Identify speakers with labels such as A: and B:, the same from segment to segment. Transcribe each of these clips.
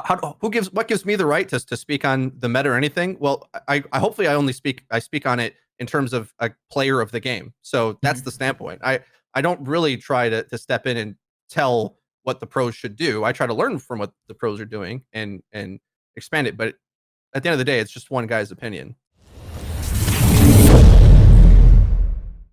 A: what gives me the right to speak on the meta or anything? Well, I hopefully I speak on it in terms of a player of the game. So that's the standpoint. I don't really try to step in and tell what the pros should do. I try to learn from what the pros are doing and expand it. But at the end of the day, it's just one guy's opinion.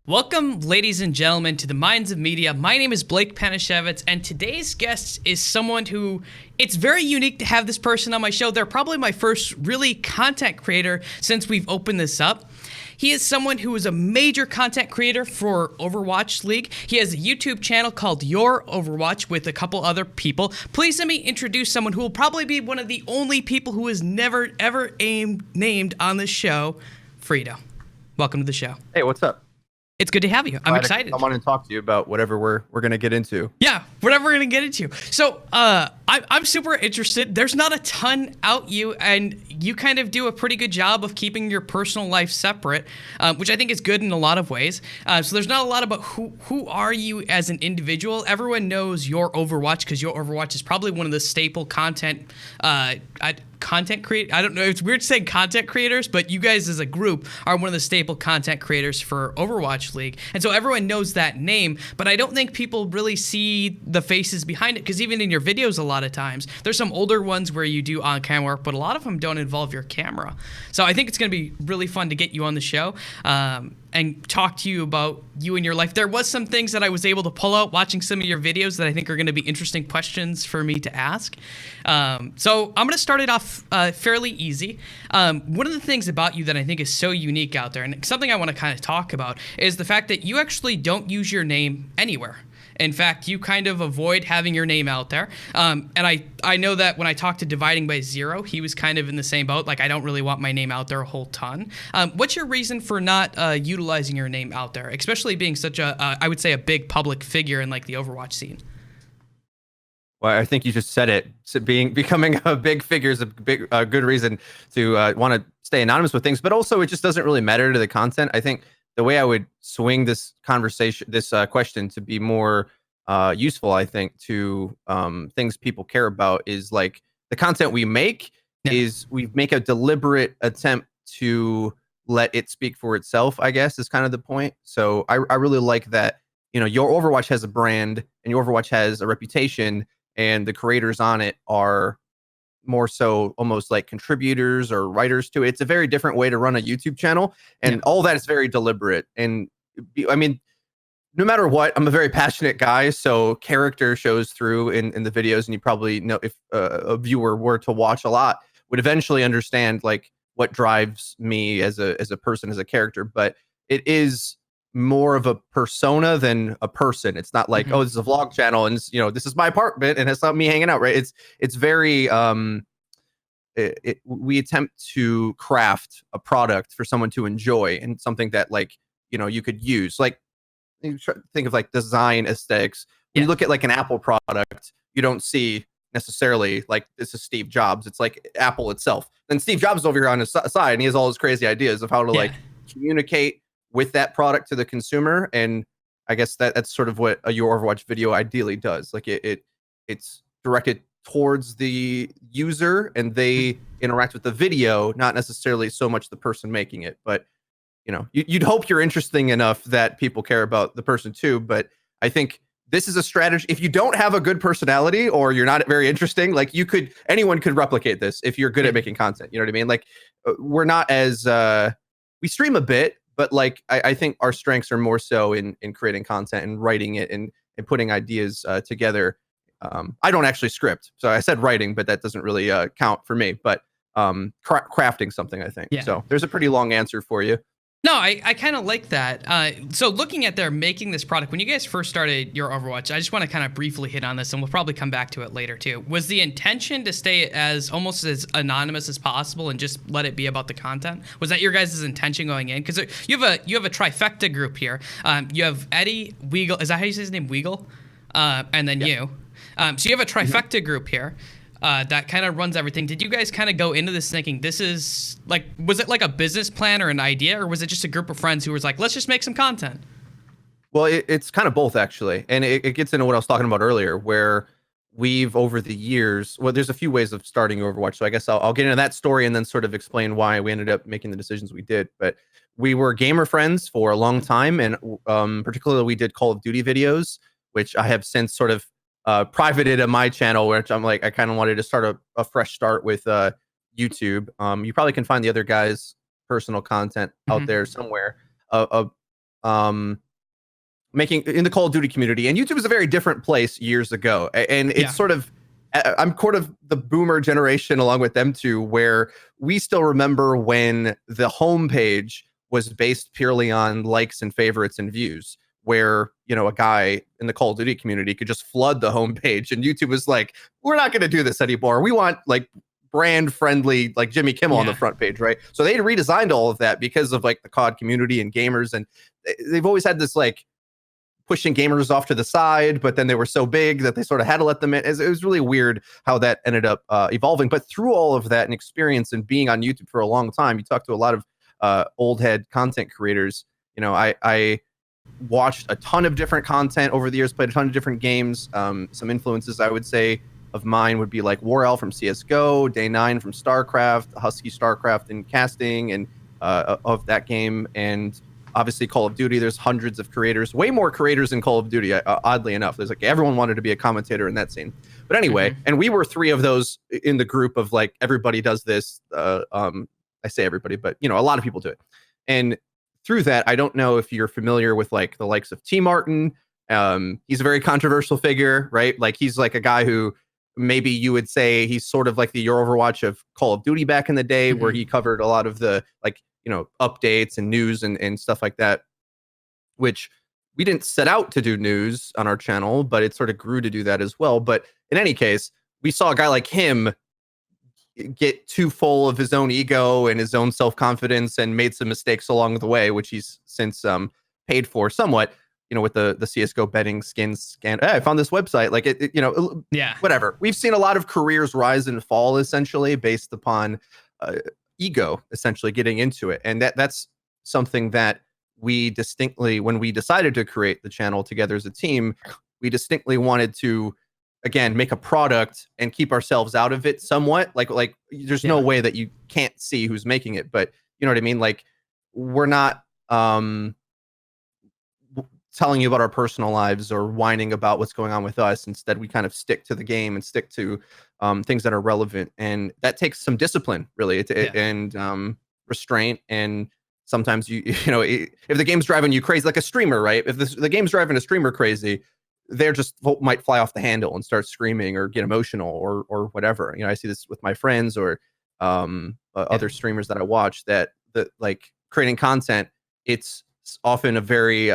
B: Welcome, ladies and gentlemen, to the Minds of Media. My name is Blake Panashevitz, and today's guest is someone who, it's very unique to have this person on my show. They're probably my first really content creator since we've opened this up. He is someone who is a major content creator for Overwatch League. He has a YouTube channel called YourOverwatch with a couple other people. Please let me introduce someone who will probably be one of the only people who is never, ever named on this show, Freedo. Welcome to the show.
A: Hey, what's up?
B: It's good to have you. I'm excited.
A: I want to talk to you about whatever we're going to get into.
B: Yeah, whatever we're going to get into. So I'm super interested. There's not a ton out you, and you kind of do a pretty good job of keeping your personal life separate, which I think is good in a lot of ways. So there's not a lot about who are you as an individual. Everyone knows YourOverwatch because YourOverwatch is probably one of the staple content create. I don't know. It's weird saying content creators, but you guys as a group are one of the staple content creators for Overwatch League. And so everyone knows that name, but I don't think people really see the faces behind it because even in your videos, a lot of times, there's some older ones where you do on-camera work, but a lot of them don't involve your camera. So I think it's going to be really fun to get you on the show and talk to you about you and your life. There was some things that I was able to pull out watching some of your videos that I think are going to be interesting questions for me to ask. So I'm going to start it off fairly easy. One of the things about you that I think is so unique out there, and something I want to kind of talk about, is the fact that you actually don't use your name anywhere. In fact, you kind of avoid having your name out there. And I know that when I talked to Dividing by Zero, he was kind of in the same boat. Like, I don't really want my name out there a whole ton. What's your reason for not utilizing your name out there, especially being such a, I would say, a big public figure in like the Overwatch scene?
A: Well, I think you just said it. So becoming a big figure is a good reason to want to stay anonymous with things, but also it just doesn't really matter to the content. I think the way I would swing this conversation, this question to be more useful, I think, to things people care about is like the content we make is we make a deliberate attempt to let it speak for itself, I guess, is kind of the point. So I really like that, you know, your Overwatch has a brand and your Overwatch has a reputation, and the creators on it are more so almost like contributors or writers to it. It's a very different way to run a YouTube channel, and all that is very deliberate. And I mean, no matter what, I'm a very passionate guy, so character shows through in the videos, and you probably know, if a viewer were to watch a lot, would eventually understand like what drives me as a person, as a character. But it is more of a persona than a person. It's not like, oh, this is a vlog channel and, you know, this is my apartment and it's not me hanging out, right? It's very we attempt to craft a product for someone to enjoy, and something that, like, you know, you could use. Like, you think of like design aesthetics. When you look at like an Apple product, you don't see necessarily like, this is Steve Jobs. It's like Apple itself. Then Steve Jobs is over here on his side, and he has all his crazy ideas of how to like communicate with that product to the consumer. And I guess that's sort of what a Your Overwatch video ideally does. Like it's directed towards the user, and they interact with the video, not necessarily so much the person making it. But, you know, you'd hope you're interesting enough that people care about the person too. But I think this is a strategy. If you don't have a good personality or you're not very interesting, like, anyone could replicate this if you're good at making content. You know what I mean? Like, we're not as we stream a bit, but like I think our strengths are more so in creating content and writing it and putting ideas together. I don't actually script, so I said writing, but that doesn't really count for me. But crafting something, I think. So there's a pretty long answer for you.
B: No, I kind of like that. So looking at their making this product, when you guys first started your Overwatch, I just want to kind of briefly hit on this, and we'll probably come back to it later too. Was the intention to stay as almost as anonymous as possible and just let it be about the content? Was that your guys' intention going in? Because you have a trifecta group here. You have Eddie, Weagle. Is that how you say his name, Weagle? And then you. So you have a trifecta group here. That kind of runs everything. Did you guys kind of go into this thinking this is like, was it like a business plan or an idea, or was it just a group of friends who was like, let's just make some content?
A: Well, it's kind of both, actually. And it gets into what I was talking about earlier, where we've over the years, well, there's a few ways of starting Overwatch. So I guess I'll get into that story and then sort of explain why we ended up making the decisions we did. But we were gamer friends for a long time, and particularly we did Call of Duty videos, which I have since sort of privated on my channel, which I'm like, I kind of wanted to start a fresh start with YouTube. You probably can find the other guys' personal content out there somewhere. Making in the Call of Duty community, and YouTube was a very different place years ago, and it's sort of, I'm sort of the boomer generation along with them too, where we still remember when the homepage was based purely on likes and favorites and views, where, you know, a guy in the Call of Duty community could just flood the homepage, and YouTube was like, we're not going to do this anymore. We want like brand friendly, like Jimmy Kimmel on the front page, right? So they redesigned all of that because of like the COD community and gamers, and they've always had this like pushing gamers off to the side, but then they were so big that they sort of had to let them in. It was really weird how that ended up evolving. But through all of that and experience and being on YouTube for a long time, you talk to a lot of old head content creators. You know, I watched a ton of different content over the years, played a ton of different games. Some influences I would say of mine would be like Warel from CSGO, Day9 from StarCraft, Husky StarCraft in casting and of that game, and obviously Call of Duty. There's hundreds of creators, way more creators in Call of Duty, oddly enough. There's like everyone wanted to be a commentator in that scene. But anyway, and we were three of those in the group of like, everybody does this. I say everybody, but you know, a lot of people do it. And through that, I don't know if you're familiar with like the likes of T Martin. He's a very controversial figure, right? Like he's like a guy who maybe you would say he's sort of like the YourOverwatch of Call of Duty back in the day, where he covered a lot of the like, you know, updates and news and stuff like that, which we didn't set out to do news on our channel, but it sort of grew to do that as well. But in any case, we saw a guy like him get too full of his own ego and his own self-confidence and made some mistakes along the way, which he's since paid for somewhat, you know, with the CSGO betting skins scan. Hey, I found this website, like you know, whatever. We've seen a lot of careers rise and fall essentially based upon ego, essentially getting into it. And that's something that we distinctly, when we decided to create the channel together as a team, we distinctly wanted to, again, make a product and keep ourselves out of it somewhat. Like there's no way that you can't see who's making it, but you know what I mean? Like we're not telling you about our personal lives or whining about what's going on with us. Instead, we kind of stick to the game and stick to things that are relevant. And that takes some discipline, really, and restraint. And sometimes you know, if the game's driving you crazy, like a streamer, right? If the game's driving a streamer crazy, they're just might fly off the handle and start screaming or get emotional or whatever. You know, I see this with my friends or other streamers that I watch that like creating content. It's often a very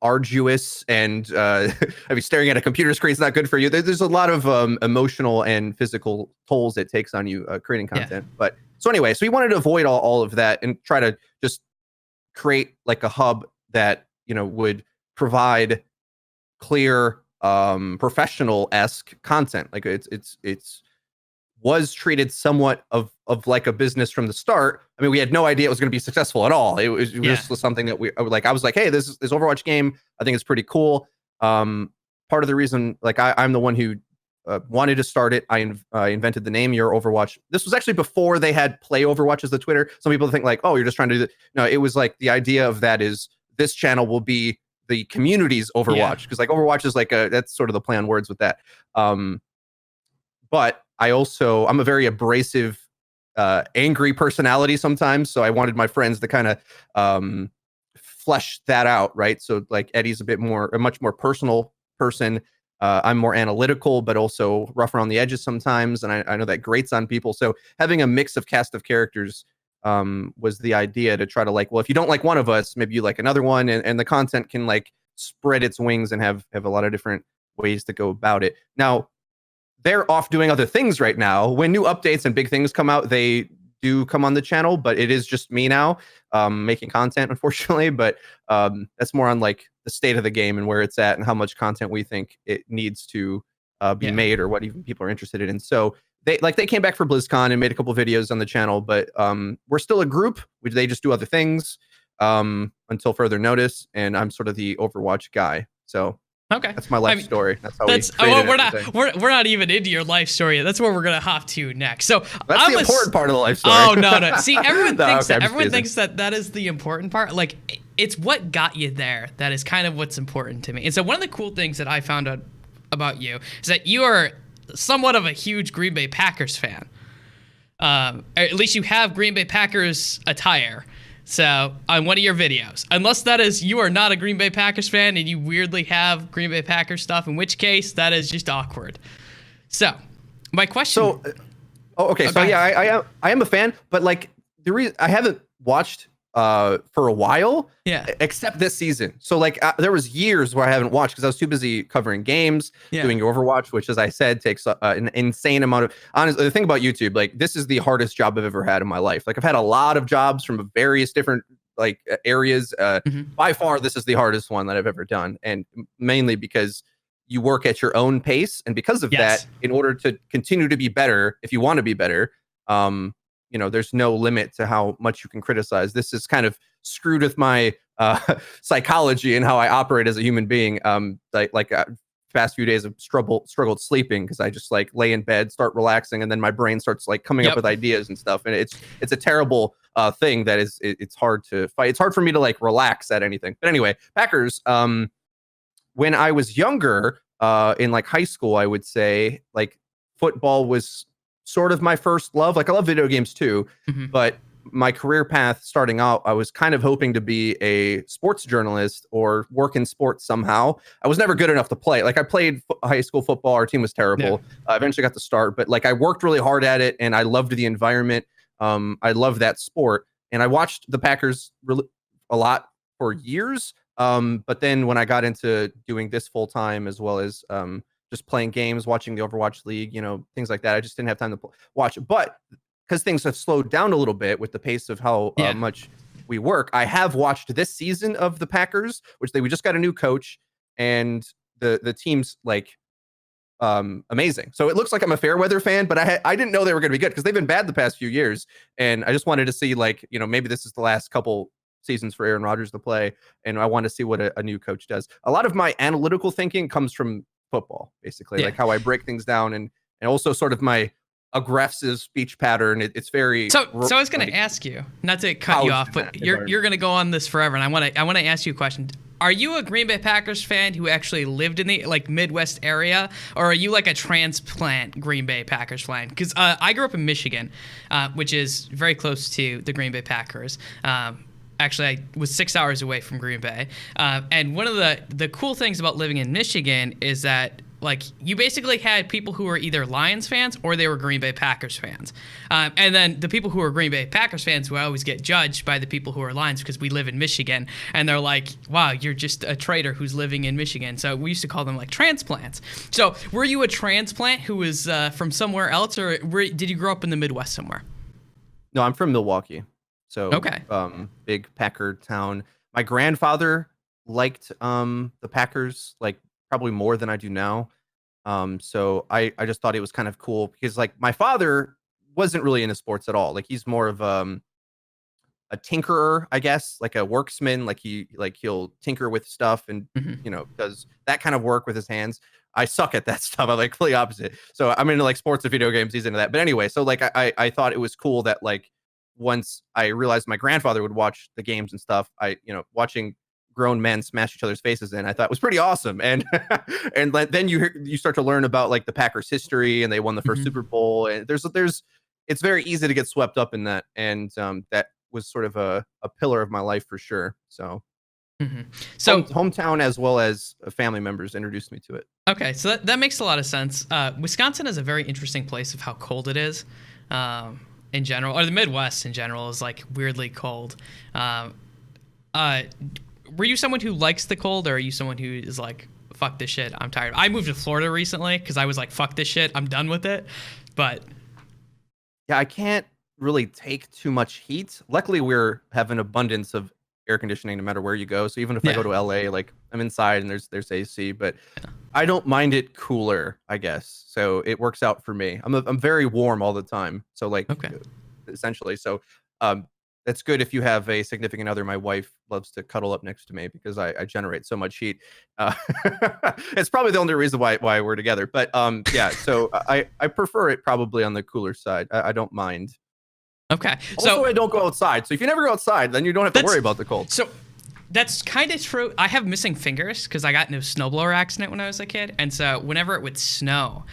A: arduous and I mean, staring at a computer screen is not good for you. There's a lot of emotional and physical tolls it takes on you creating content. But so anyway, so we wanted to avoid all of that and try to just create like a hub that, you know, would provide clear professional-esque content. Like it's was treated somewhat of like a business from the start. I mean, we had no idea it was going to be successful at all. It was just something that I was like, hey, this Overwatch game, I think it's pretty cool. Part of the reason, like I'm the one who wanted to start it. I invented the name YourOverwatch. This was actually before they had Play Overwatch as the Twitter. Some people think like, oh, you're just trying to do that. No, it was like the idea of that is this channel will be the community's Overwatch, because like Overwatch is like that's sort of the play on words with that. But I'm a very abrasive, angry personality sometimes. So I wanted my friends to kind of flesh that out, right? So like Eddie's a much more personal person. I'm more analytical, but also rough around the edges sometimes. And I know that grates on people. So having a mix of cast of characters was the idea, to try to like, well, if you don't like one of us, maybe you like another one, and the content can like spread its wings and have a lot of different ways to go about it. Now, they're off doing other things right now. When new updates and big things come out, they do come on the channel, but it is just me now making content, unfortunately. But that's more on like the state of the game and where it's at and how much content we think it needs to be made, or what even people are interested in. So they came back for BlizzCon and made a couple videos on the channel, but we're still a group. They just do other things until further notice. And I'm sort of the Overwatch guy. So
B: Okay.
A: That's my life
B: I mean,
A: story. That's how we
B: that's
A: created
B: we're
A: everything.
B: we're not even into your life story. That's where we're gonna hop to next. So
A: That's the important part of the life story.
B: Oh no. See, everyone
A: No,
B: thinks
A: okay,
B: that
A: I'm just teasing.
B: that is the important part. Like it's what got you there that is kind of what's important to me. And so one of the cool things that I found out about you is that you are somewhat of a huge Green Bay Packers fan. Or at least you have Green Bay Packers attire. So on one of your videos, unless that is you are not a Green Bay Packers fan and you weirdly have Green Bay Packers stuff, in which case that is just awkward. So my question.
A: So, okay. So yeah, I am a fan, but like the reason I haven't watched for a while,
B: Yeah.
A: except this season. So like there was years where I haven't watched because I was too busy covering games, doing Overwatch, which, as I said, takes an insane amount of. Honestly, the thing about YouTube, like this is the hardest job I've ever had in my life. Like I've had a lot of jobs from various different like areas. By far, this is the hardest one that I've ever done, and mainly because you work at your own pace, and because of that, in order to continue to be better, if you want to be better, you know, there's no limit to how much you can criticize. This is kind of screwed with my psychology and how I operate as a human being. Past few days of struggled sleeping because I just like lay in bed, start relaxing, and then my brain starts like coming up with ideas and stuff. And it's a terrible thing that is it's hard to fight. It's hard for me to like relax at anything. But anyway, Packers. When I was younger, in like high school, I would say like football was sort of my first love. Like I love video games too, but my career path starting out, I was kind of hoping to be a sports journalist or work in sports somehow. I was never good enough to play. Like I played high school football. Our team was terrible. I eventually got to start, but like I worked really hard at it and I loved the environment. I love that sport. And I watched the Packers a lot for years. But then when I got into doing this full time, as well as just playing games, watching the Overwatch League, you know, things like that, I just didn't have time to watch. But because things have slowed down a little bit with the pace of how much we work, I have watched this season of the Packers, which we just got a new coach, and the team's like amazing. So it looks like I'm a fair weather fan, but I didn't know they were going to be good because they've been bad the past few years, and I just wanted to see like, you know, maybe this is the last couple seasons for Aaron Rodgers to play, and I want to see what a new coach does. A lot of my analytical thinking comes from football, basically, like how I break things down, and also sort of my aggressive speech pattern. It's very
B: so I was going to ask you, not to cut you off, but you're going to go on this forever, and I want to ask you a question. Are you a Green Bay Packers fan who actually lived in the like Midwest area, or are you like a transplant Green Bay Packers fan? Because I grew up in Michigan, which is very close to the Green Bay Packers. Actually, I was 6 hours away from Green Bay. And one of the cool things about living in Michigan is that like you basically had people who were either Lions fans or they were Green Bay Packers fans. And then the people who were Green Bay Packers fans who always get judged by the people who are Lions because we live in Michigan. And they're like, wow, you're just a traitor who's living in Michigan. So we used to call them like transplants. So were you a transplant who was from somewhere else, or did you grow up in the Midwest somewhere?
A: No, I'm from Milwaukee. So big Packer town. My grandfather liked the Packers like probably more than I do now. So I just thought it was kind of cool because like my father wasn't really into sports at all. Like he's more of a tinkerer, I guess, like a worksman. Like he'll tinker with stuff and you know, does that kind of work with his hands. I suck at that stuff. I'm like completely opposite. So I'm into like sports and video games. He's into that. But anyway, so like I thought it was cool that like once I realized my grandfather would watch the games and stuff, watching grown men smash each other's faces in, I thought was pretty awesome. And and then you start to learn about like the Packers history, and they won the first Super Bowl, and there's it's very easy to get swept up in that, and that was sort of a pillar of my life for sure. So so hometown as well as family members introduced me to it.
B: Okay, so that makes a lot of sense. Wisconsin is a very interesting place of how cold it is. In general, or the Midwest in general is like weirdly cold. Were you someone who likes the cold, or are you someone who is like, fuck this shit, I'm tired? I moved to Florida recently because I was like, fuck this shit, I'm done with it. But
A: yeah, I can't really take too much heat. Luckily, we have an abundance of air conditioning no matter where you go. So even if I go to LA, like I'm inside and there's AC, but I don't mind it cooler, I guess. So it works out for me. I'm very warm all the time. So like essentially, so that's good if you have a significant other. My wife loves to cuddle up next to me because I generate so much heat. Uh, it's probably the only reason why we're together. But yeah, so I prefer it probably on the cooler side. I don't mind.
B: Okay.
A: Also,
B: So
A: I don't go outside. So if you never go outside, then you don't have to worry about the cold.
B: So that's kind of true. I have missing fingers because I got into a snowblower accident when I was a kid, and so whenever it would snow,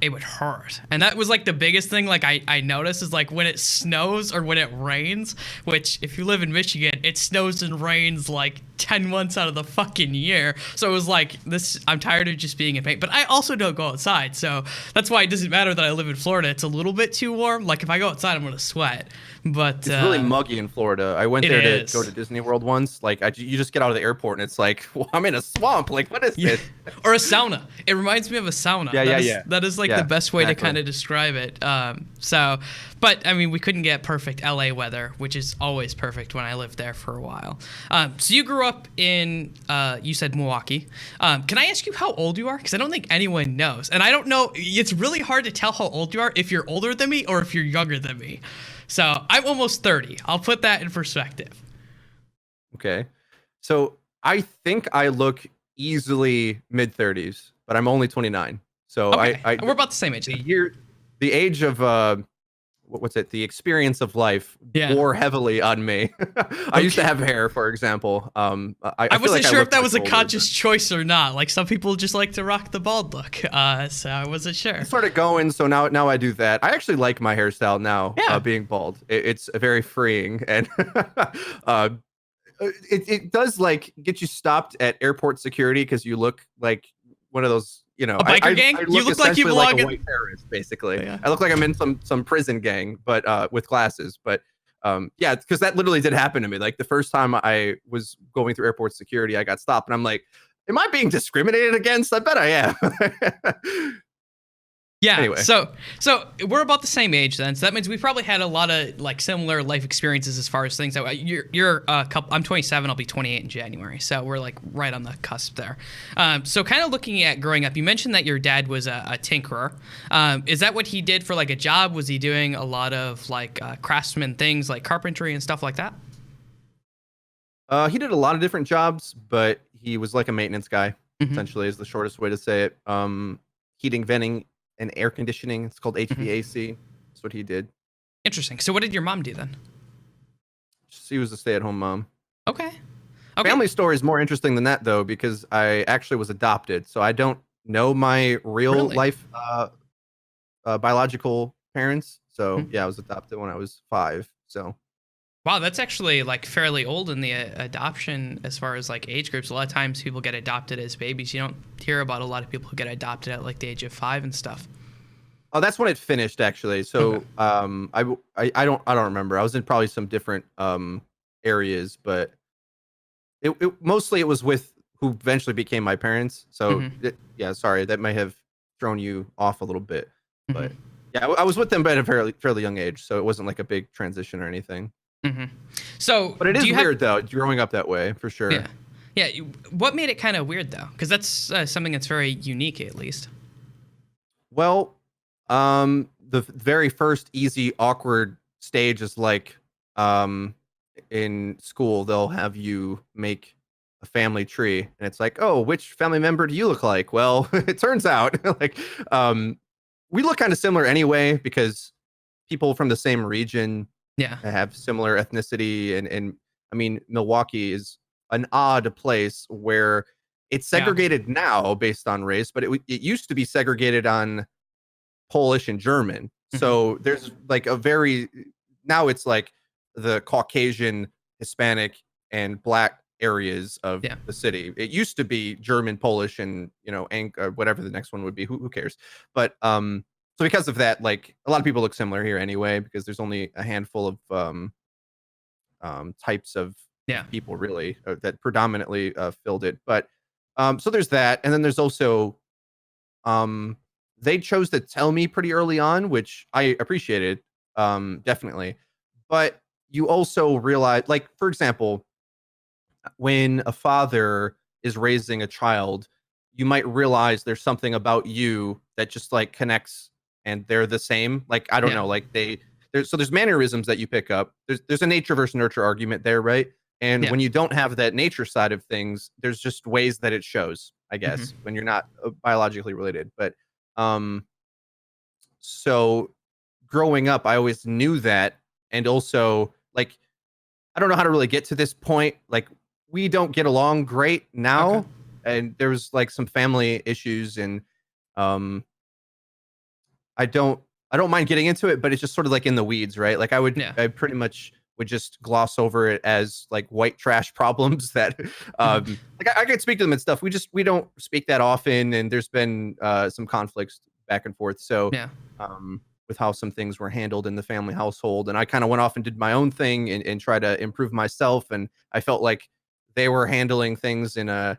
B: it would hurt. And that was like the biggest thing. Like I noticed is like when it snows or when it rains. Which if you live in Michigan, it snows and rains like 10 months out of the fucking year. So it was like this. I'm tired of just being in pain. But I also don't go outside, so that's why it doesn't matter that I live in Florida. It's a little bit too warm. Like if I go outside, I'm gonna sweat. But
A: it's really muggy in Florida. I went there to go to Disney World once. Like you just get out of the airport and it's like, well, I'm in a swamp. Like what is this?
B: Or a sauna. It reminds me of a sauna.
A: Yeah.
B: That is like the best way to kind of describe it. But I mean, we couldn't get perfect LA weather, which is always perfect when I lived there for a while. So you grew up in, you said Milwaukee. Can I ask you how old you are? Because I don't think anyone knows. And I don't know, it's really hard to tell how old you are if you're older than me or if you're younger than me. So I'm almost 30. I'll put that in perspective.
A: Okay. So I think I look easily mid 30s, but I'm only 29. So
B: okay. We're about the same age.
A: The age of what's it? The experience of life bore heavily on me. I used to have hair, for example. I
B: wasn't sure if that was a conscious choice or not. Like some people just like to rock the bald look. So I wasn't sure.
A: I started going, so now I do that. I actually like my hairstyle now, being bald. It's very freeing, and it does like get you stopped at airport security because you look like one of those. You know,
B: a biker gang. You look like you belong
A: like a white terrorist, basically. I look like I'm in some prison gang, but with glasses. But yeah, because that literally did happen to me. Like the first time I was going through airport security, I got stopped, and I'm like, "Am I being discriminated against? I bet I am."
B: Yeah.
A: Anyway.
B: So we're about the same age then. So that means we probably had a lot of like similar life experiences as far as things that you're a couple. I'm 27. I'll be 28 in January. So we're like right on the cusp there. So kind of looking at growing up, you mentioned that your dad was a tinkerer. Is that what he did for like a job? Was he doing a lot of like craftsman things like carpentry and stuff like that?
A: He did a lot of different jobs, but he was like a maintenance guy. Essentially, is the shortest way to say it. Heating, venting, and air conditioning. It's called HVAC. That's what he did.
B: Interesting. So what did your mom do then?
A: She was a stay-at-home mom.
B: Okay.
A: Family story is more interesting than that, though, because I actually was adopted. So I don't know my real life biological parents. So yeah, I was adopted when I was 5. So.
B: Wow, that's actually like fairly old in the adoption as far as like age groups. A lot of times people get adopted as babies. You don't hear about a lot of people who get adopted at like the age of 5 and stuff.
A: Oh, that's when it finished actually. So I don't remember. I was in probably some different areas, but it mostly it was with who eventually became my parents. So yeah, sorry, that may have thrown you off a little bit, but yeah, I was with them at a fairly young age, so it wasn't like a big transition or anything.
B: So,
A: but it is weird though, growing up that way for sure.
B: Yeah. What made it kind of weird though? Because that's something that's very unique, at least.
A: Well, the very first easy awkward stage is like, in school they'll have you make a family tree, and it's like, oh, which family member do you look like? Well, it turns out like, we look kind of similar anyway because people from the same region. Have similar ethnicity, and I mean, Milwaukee is an odd place where it's segregated now based on race, but it used to be segregated on Polish and German. So there's like now it's like the Caucasian, Hispanic, and Black areas of the city. It used to be German, Polish, and whatever the next one would be. Who cares? But so because of that, like a lot of people look similar here anyway, because there's only a handful of types of people really that predominantly filled it. But so there's that, and then there's also they chose to tell me pretty early on, which I appreciated definitely. But you also realize, like for example, when a father is raising a child, you might realize there's something about you that just like connects and they're the same. Like, I don't know, like they there's mannerisms that you pick up. There's a nature versus nurture argument there, right? And
B: Yeah.
A: when you don't have that nature side of things, there's just ways that it shows, I guess, when you're not biologically related. But so growing up, I always knew that, and also like I don't know how to really get to this point. Like we don't get along great
B: Okay.
A: now, and there's like some family issues, and um, I don't I don't mind getting into it, but it's just sort of like in the weeds, right? Like
B: Yeah.
A: I pretty much would just gloss over it as like white trash problems that like I could speak to them and stuff. We don't speak that often, and there's been some conflicts back and forth. So
B: Yeah.
A: with how some things were handled in the family household, and I kind of went off and did my own thing and try to improve myself, and I felt like they were handling things in a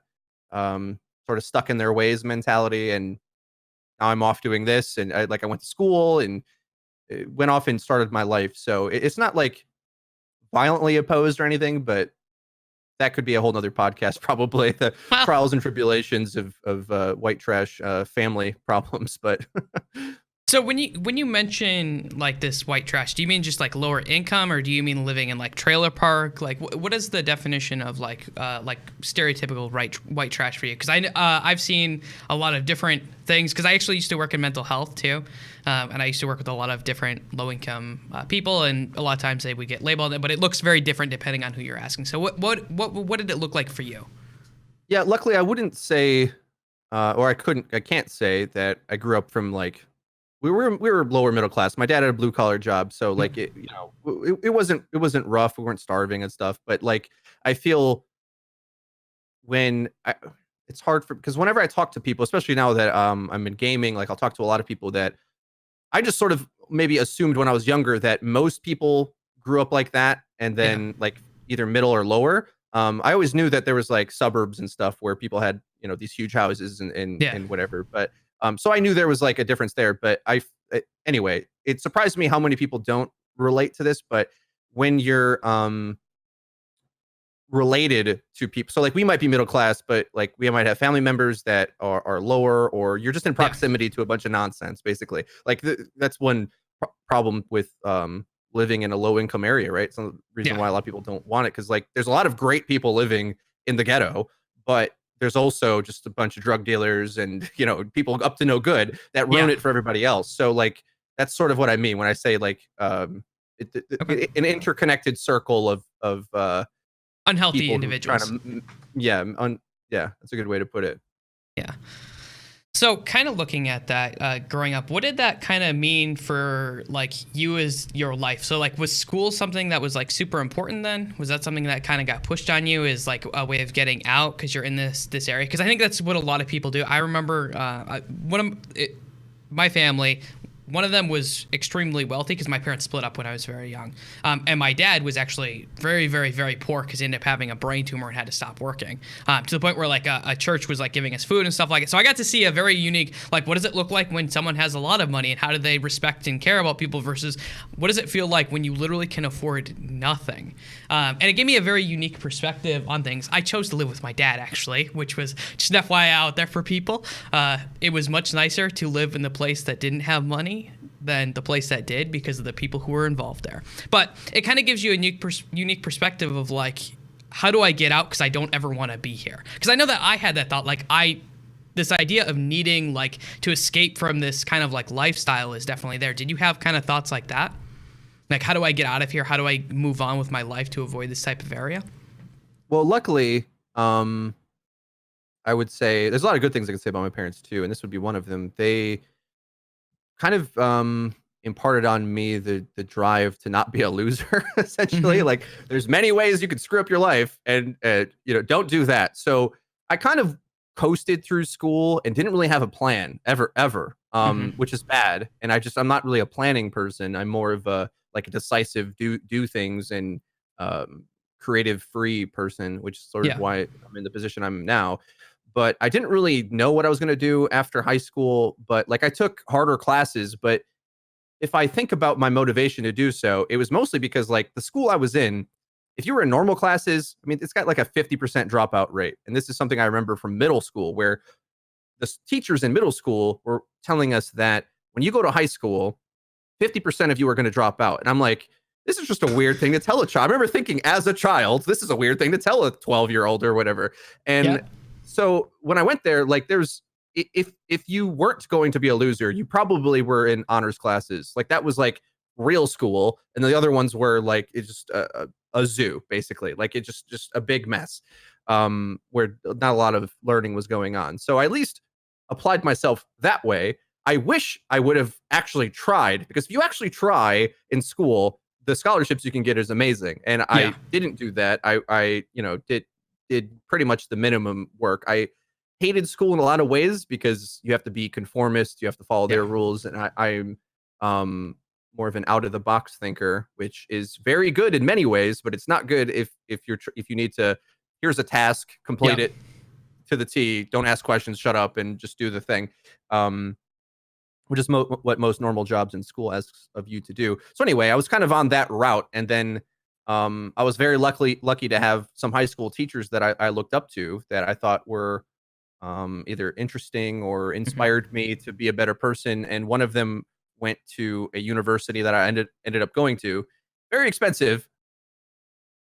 A: sort of stuck in their ways mentality, and now I'm off doing this, and I went to school and went off and started my life. So it's not like violently opposed or anything, but that could be a whole nother podcast, probably the
B: Well,
A: trials and tribulations of white trash family problems. But
B: so when you mention like this white trash, do you mean just like lower income, or do you mean living in like trailer park? Like what is the definition of like stereotypical white trash for you? Because I've seen a lot of different things. Because I actually used to work in mental health too, and I used to work with a lot of different low income people, and a lot of times they would get labeled, but it looks very different depending on who you're asking. So what did it look like for you?
A: yeah, luckily I wouldn't say, or I can't say that I grew up from like we were lower middle class. My dad had a blue collar job, so like it wasn't rough. We weren't starving and stuff, but like I feel when I, it's hard for because whenever I talk to people, especially now that I'm in gaming, like I'll talk to a lot of people that I just sort of maybe assumed when I was younger that most people grew up like that, and
B: Yeah.
A: then like either middle or lower. I always knew that there was like suburbs and stuff where people had these huge houses and
B: Yeah.
A: and whatever, but so I knew there was like a difference there. But anyway, it surprised me how many people don't relate to this. But when you're related to people. So like we might be middle class, but like we might have family members that are lower, or you're just in
B: Yeah.
A: proximity to a bunch of nonsense, basically. Like that's one problem with living in a low income area, right? It's the reason
B: Yeah.
A: why a lot of people don't want it, because like there's a lot of great people living in the ghetto, but there's also just a bunch of drug dealers and people up to no good that ruin
B: Yeah.
A: it for everybody else. So like that's sort of what I mean when I say like
B: Okay.
A: an interconnected circle of
B: Unhealthy
A: people who trying to
B: individuals.
A: yeah, yeah, that's a good way to put it.
B: Yeah. So, kind of looking at that, growing up, what did that kind of mean for like you as your life? So, like, was school something that was like super important then? Was that something that kind of got pushed on you as like a way of getting out because you're in this area? Because I think that's what a lot of people do. I remember my family. One of them was extremely wealthy because my parents split up when I was very young. And my dad was actually very, very, very poor because he ended up having a brain tumor and had to stop working to the point where like a church was like giving us food and stuff like it. So I got to see a very unique, like, what does it look like when someone has a lot of money, and how do they respect and care about people versus what does it feel like when you literally can afford nothing? And it gave me a very unique perspective on things. I chose to live with my dad, actually, which was just an FYI out there for people. It was much nicer to live in the place that didn't have money than the place that did because of the people who were involved there. But it kind of gives you a unique perspective of like, how do I get out because I don't ever want to be here? Because I know that I had that thought, like this idea of needing like to escape from this kind of like lifestyle is definitely there. Did you have kind of thoughts like that? Like, how do I get out of here? How do I move on with my life to avoid this type of area?
A: Well, luckily, I would say there's a lot of good things I can say about my parents too, and this would be one of them. They kind of imparted on me the drive to not be a loser, essentially.
B: Mm-hmm.
A: Like there's many ways you could screw up your life, and don't do that. So I kind of coasted through school and didn't really have a plan ever,
B: Mm-hmm.
A: which is bad. And I'm not really a planning person. I'm more of a like a decisive do things and creative free person, which is sort of
B: Yeah.
A: why I'm in the position I'm now. But I didn't really know what I was going to do after high school. But like I took harder classes. But if I think about my motivation to do so, it was mostly because like the school I was in, if you were in normal classes, I mean, it's got like a 50% dropout rate. And this is something I remember from middle school, where the teachers in middle school were telling us that when you go to high school, 50% of you are going to drop out. And I'm like, this is just a weird thing to tell a child. I remember thinking as a child, this is a weird thing to tell a 12-year-old or whatever.
B: Yeah.
A: And so when I went there, like if you weren't going to be a loser, you probably were in honors classes. Like that was like real school, and the other ones were like it's just a zoo basically. Like it just a big mess, where not a lot of learning was going on. So I at least applied myself that way. I wish I would have actually tried, because if you actually try in school, the scholarships you can get is amazing. And
B: Yeah.
A: I didn't do that. I did pretty much the minimum work. I hated school in a lot of ways because you have to be conformist, you have to follow their
B: Yeah.
A: rules, and I'm more of an out of the box thinker, which is very good in many ways, but it's not good if you need to. Here's a task, complete
B: Yeah.
A: it to the T. Don't ask questions, shut up, and just do the thing. Which is what most normal jobs in school asks of you to do. So anyway, I was kind of on that route, and then I was very lucky to have some high school teachers that I looked up to, that I thought were either interesting or
B: Mhm.
A: inspired me to be a better person. And one of them went to a university that I ended up going to, very expensive,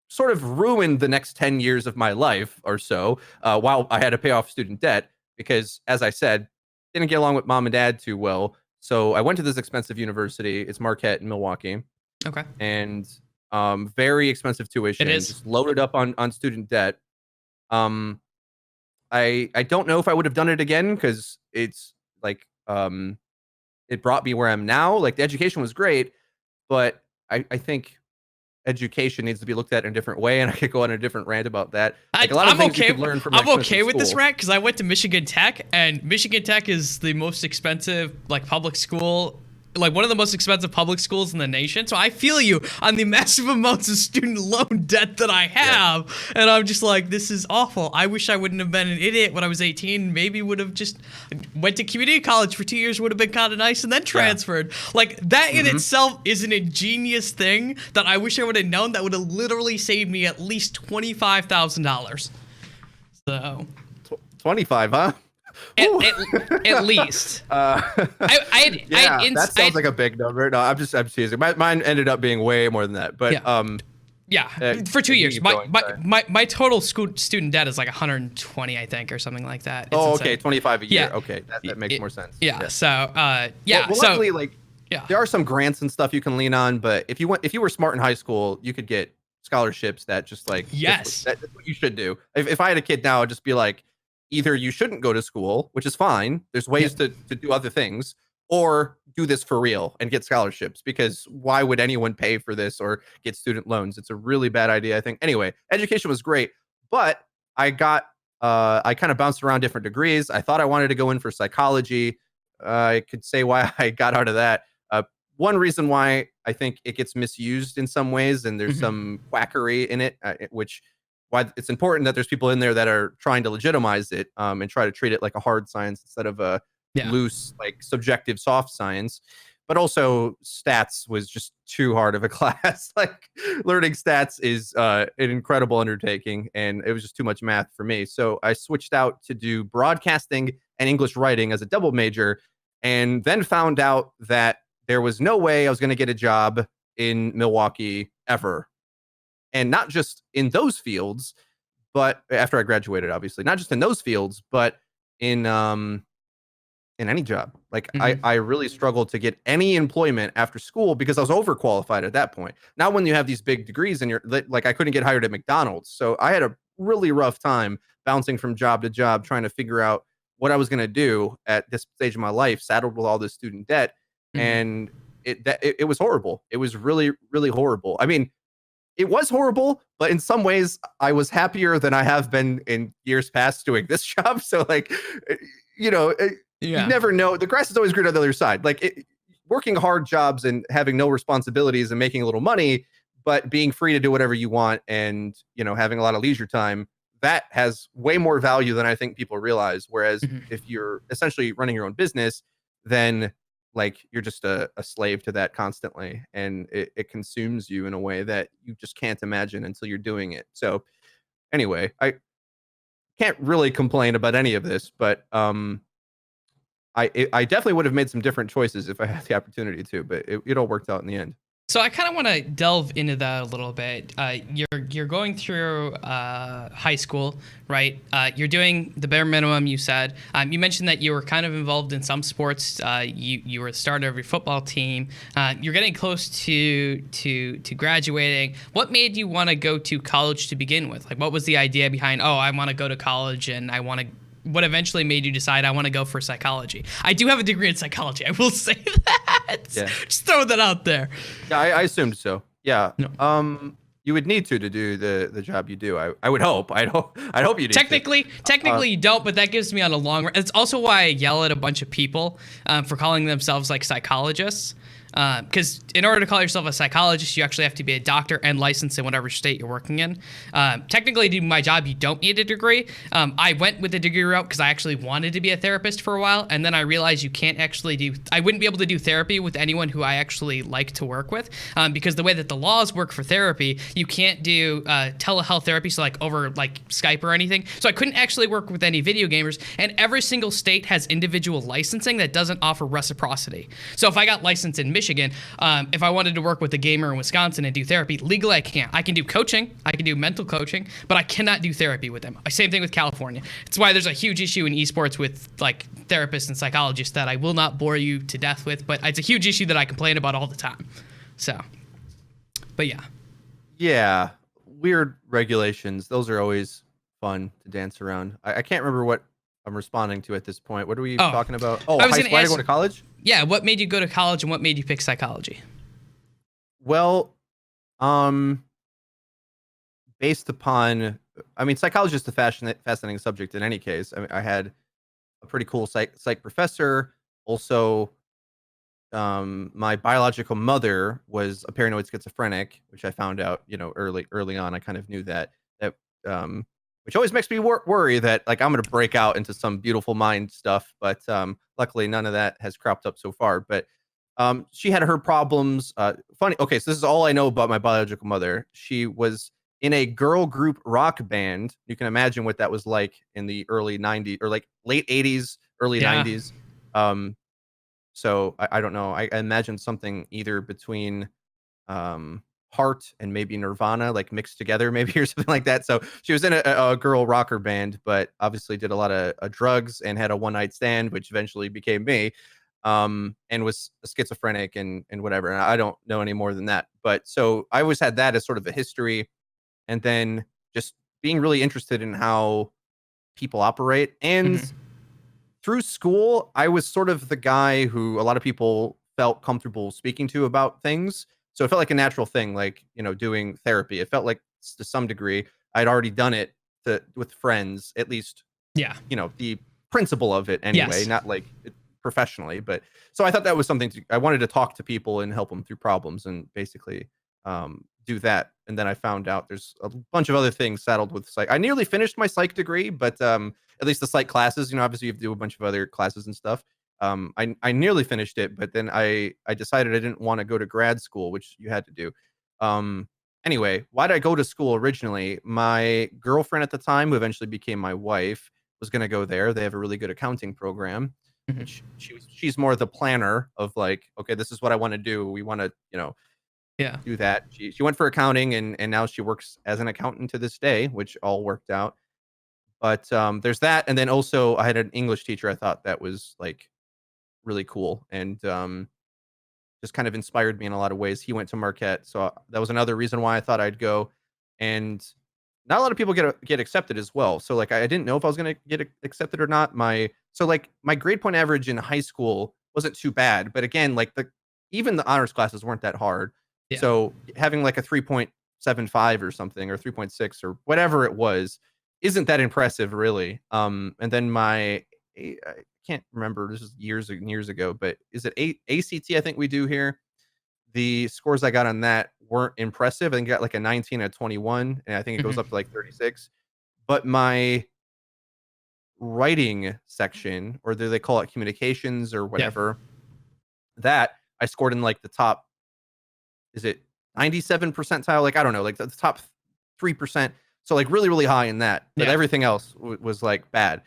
A: sort of ruined the next 10 years of my life or so, while I had to pay off student debt because, as I said, didn't get along with mom and dad too well. So I went to this expensive university. It's Marquette in Milwaukee,
B: Okay.
A: and very expensive
B: It
A: tuition,
B: is.
A: just loaded up on student debt. Um, I don't know if I would have done it again, because it's like it brought me where I'm now. Like the education was great, but I think education needs to be looked at in a different way, and I could go on a different rant about that. Like a lot of
B: I'm
A: things you
B: okay.
A: could learn from an
B: I'm
A: expensive
B: okay with this
A: school.
B: rant because I went to Michigan Tech, and Michigan Tech is the most expensive like public school, like one of the most expensive public schools in the nation. So I feel you on the massive amounts of student loan debt that I
A: Yeah.
B: have, and I'm just like, this is awful. I wish I wouldn't have been an idiot when I was 18. Maybe would have just went to community college for 2 years. Would have been kind of nice, and then
A: Yeah.
B: transferred. Like that in
A: Mhm.
B: itself is an ingenious thing that I wish I would have known. That would have literally saved me at least $25,000. So
A: 25, huh?
B: at,
A: Ooh.
B: at least
A: Uh,
B: I
A: yeah, that sounds like a big number. No, I'm teasing. Mine ended up being way more than that. But
B: yeah. Yeah, for two
A: you
B: years.
A: keep
B: My,
A: going,
B: my
A: sorry.
B: my my total student debt is like 120, I think, or something like that. It's
A: Oh,
B: insane.
A: okay, 25 a year.
B: Yeah.
A: Okay, that makes more sense.
B: Yeah.
A: Yeah.
B: So
A: Well,
B: yeah.
A: well,
B: So
A: luckily, like
B: yeah.
A: there are some grants and stuff you can lean on, but if you were smart in high school, you could get scholarships that just like
B: Yes.
A: that's what you should do. If I had a kid now, I'd just be like, either you shouldn't go to school, which is fine. There's ways
B: Yep.
A: to do other things, or do this for real and get scholarships, because why would anyone pay for this or get student loans? It's a really bad idea, I think. Anyway, education was great, but I kind of bounced around different degrees. I thought I wanted to go in for psychology. I could say why I got out of that. One reason why I think it gets misused in some ways, and there's
B: Mhm.
A: some quackery in it, which why it's important that there's people in there that are trying to legitimize it, and try to treat it like a hard science instead of a
B: Yeah.
A: loose, like subjective, soft science. But also, stats was just too hard of a class. Like learning stats is an incredible undertaking, and it was just too much math for me. So I switched out to do broadcasting and English writing as a double major, and then found out that there was no way I was going to get a job in Milwaukee ever, and not just in those fields, but after I graduated, obviously, not just in those fields, but in in any job. Like
B: Mhm.
A: I really struggled to get any employment after school because I was overqualified at that point. Now, when you have these big degrees and you're like, I couldn't get hired at McDonald's, so I had a really rough time bouncing from job to job, trying to figure out what I was going to do at this stage of my life, saddled with all this student debt,
B: Mhm.
A: and it was horrible. It was really horrible. I mean, it was horrible, but in some ways, I was happier than I have been in years past doing this job. So, like, eh, you know, you
B: Yeah.
A: never know. The grass is always greener on the other side. Like, working hard jobs and having no responsibilities and making a little money, but being free to do whatever you want, and having a lot of leisure time, that has way more value than I think people realize. Whereas
B: Mhm.
A: if you're essentially running your own business, then like you're just a slave to that constantly, and it consumes you in a way that you just can't imagine until you're doing it. So anyway, I can't really complain about any of this, but I definitely would have made some different choices if I had the opportunity to, but it all worked out in the end.
B: So I kind of want to delve into that a little bit. You're going through high school, right? You're doing the bare minimum. You said you mentioned that you were kind of involved in some sports. You were the starter of your football team. You're getting close to graduating. What made you want to go to college to begin with? Like, what was the idea behind? Oh, I want to go to college, and I want to. What eventually made you decide I want to go for psychology? I do have a degree in psychology. I will say that.
A: Yeah.
B: Just throw that out there.
A: Yeah, I assumed so. Yeah.
B: No.
A: You would need to do the job you do. I would hope. I'd hope you need
B: Technically, you don't, but that gives me on a long run. It's also why I yell at a bunch of people for calling themselves like psychologists. Because in order to call yourself a psychologist, you actually have to be a doctor and licensed in whatever state you're working in. Technically, to do my job, you don't need a degree. I went with the degree route because I actually wanted to be a therapist for a while, and then I realized you can't actually do. I wouldn't be able to do therapy with anyone who I actually like to work with, because the way that the laws work for therapy, you can't do telehealth therapy, so like over like Skype or anything. So I couldn't actually work with any video gamers, and every single state has individual licensing that doesn't offer reciprocity. So if I got licensed in Michigan, if I wanted to work with a gamer in Wisconsin and do therapy, legally I can't. I can do coaching, I can do mental coaching, but I cannot do therapy with them. Same thing with California. It's why there's a huge issue in esports with like therapists and psychologists that I will not bore you to death with, but it's a huge issue that I complain about all the time. So, but yeah.
A: Yeah, weird regulations. Those are always fun to dance around. I can't remember what I'm responding to at this point. What are we talking about? Oh,
B: I was
A: high
B: gonna
A: school. Why to
B: ask-
A: go to college?
B: Yeah, what made you go to college and what made you pick psychology?
A: Well, um, based upon, I mean, psychology is a fascinating subject in any case. I mean, I had a pretty cool psych professor. Also, my biological mother was a paranoid schizophrenic, which I found out, early on. I kind of knew that, which always makes me worry that like I'm going to break out into some beautiful mind stuff. But luckily, none of that has cropped up so far. But she had her problems. Funny. Okay, so this is all I know about my biological mother. She was in a girl group rock band. You can imagine what that was like in the early '90s or like late '80s, early
B: Yeah.
A: '90s. So I don't know. I imagine something either between Heart and maybe Nirvana, like mixed together, maybe or something like that. So she was in a girl rocker band, but obviously did a lot of drugs and had a one night stand, which eventually became me. And was schizophrenic and whatever. And I don't know any more than that. But so I always had that as sort of a history, and then just being really interested in how people operate. And
B: Mhm.
A: through school, I was sort of the guy who a lot of people felt comfortable speaking to about things. So it felt like a natural thing, like, doing therapy. It felt like to some degree I'd already done it with friends, at least,
B: Yeah.
A: the principle of it anyway,
B: Yes.
A: not like professionally. But so I thought that was something I wanted to talk to people and help them through problems and basically do that. And then I found out there's a bunch of other things saddled with psych. I nearly finished my psych degree, but at least the psych classes, obviously you have to do a bunch of other classes and stuff. I nearly finished it, but then I decided I didn't want to go to grad school, which you had to do. Um, anyway, why did I go to school originally? My girlfriend at the time, who eventually became my wife, was going to go there. They have a really good accounting program, and
B: Mhm.
A: she's more the planner of like, okay, this is what I want to do. We want to,
B: Yeah.
A: do that. She went for accounting, and now she works as an accountant to this day, which all worked out. But there's that, and then also I had an English teacher I thought that was like really cool, and just kind of inspired me in a lot of ways. He went to Marquette, so that was another reason why I thought I'd go. And not a lot of people get accepted as well. So like I didn't know if I was gonna get accepted or not. My grade point average in high school wasn't too bad, but again, like even the honors classes weren't that hard.
B: Yeah.
A: So having like a 3.75 or something or 3.6 or whatever it was isn't that impressive really. And then I can't remember. This is years and years ago, but is it ACT? I think we do here. The scores I got on that weren't impressive. I think I got like a 19 out of 21, and I think it goes
B: Mhm.
A: up to like 36. But my writing section, or do they call it communications or
B: Yeah.
A: whatever, that I scored in like the top, is it 97 percentile? Like, I don't know, like the top 3%. So like really, really high in that. But
B: Yeah.
A: everything else was like bad.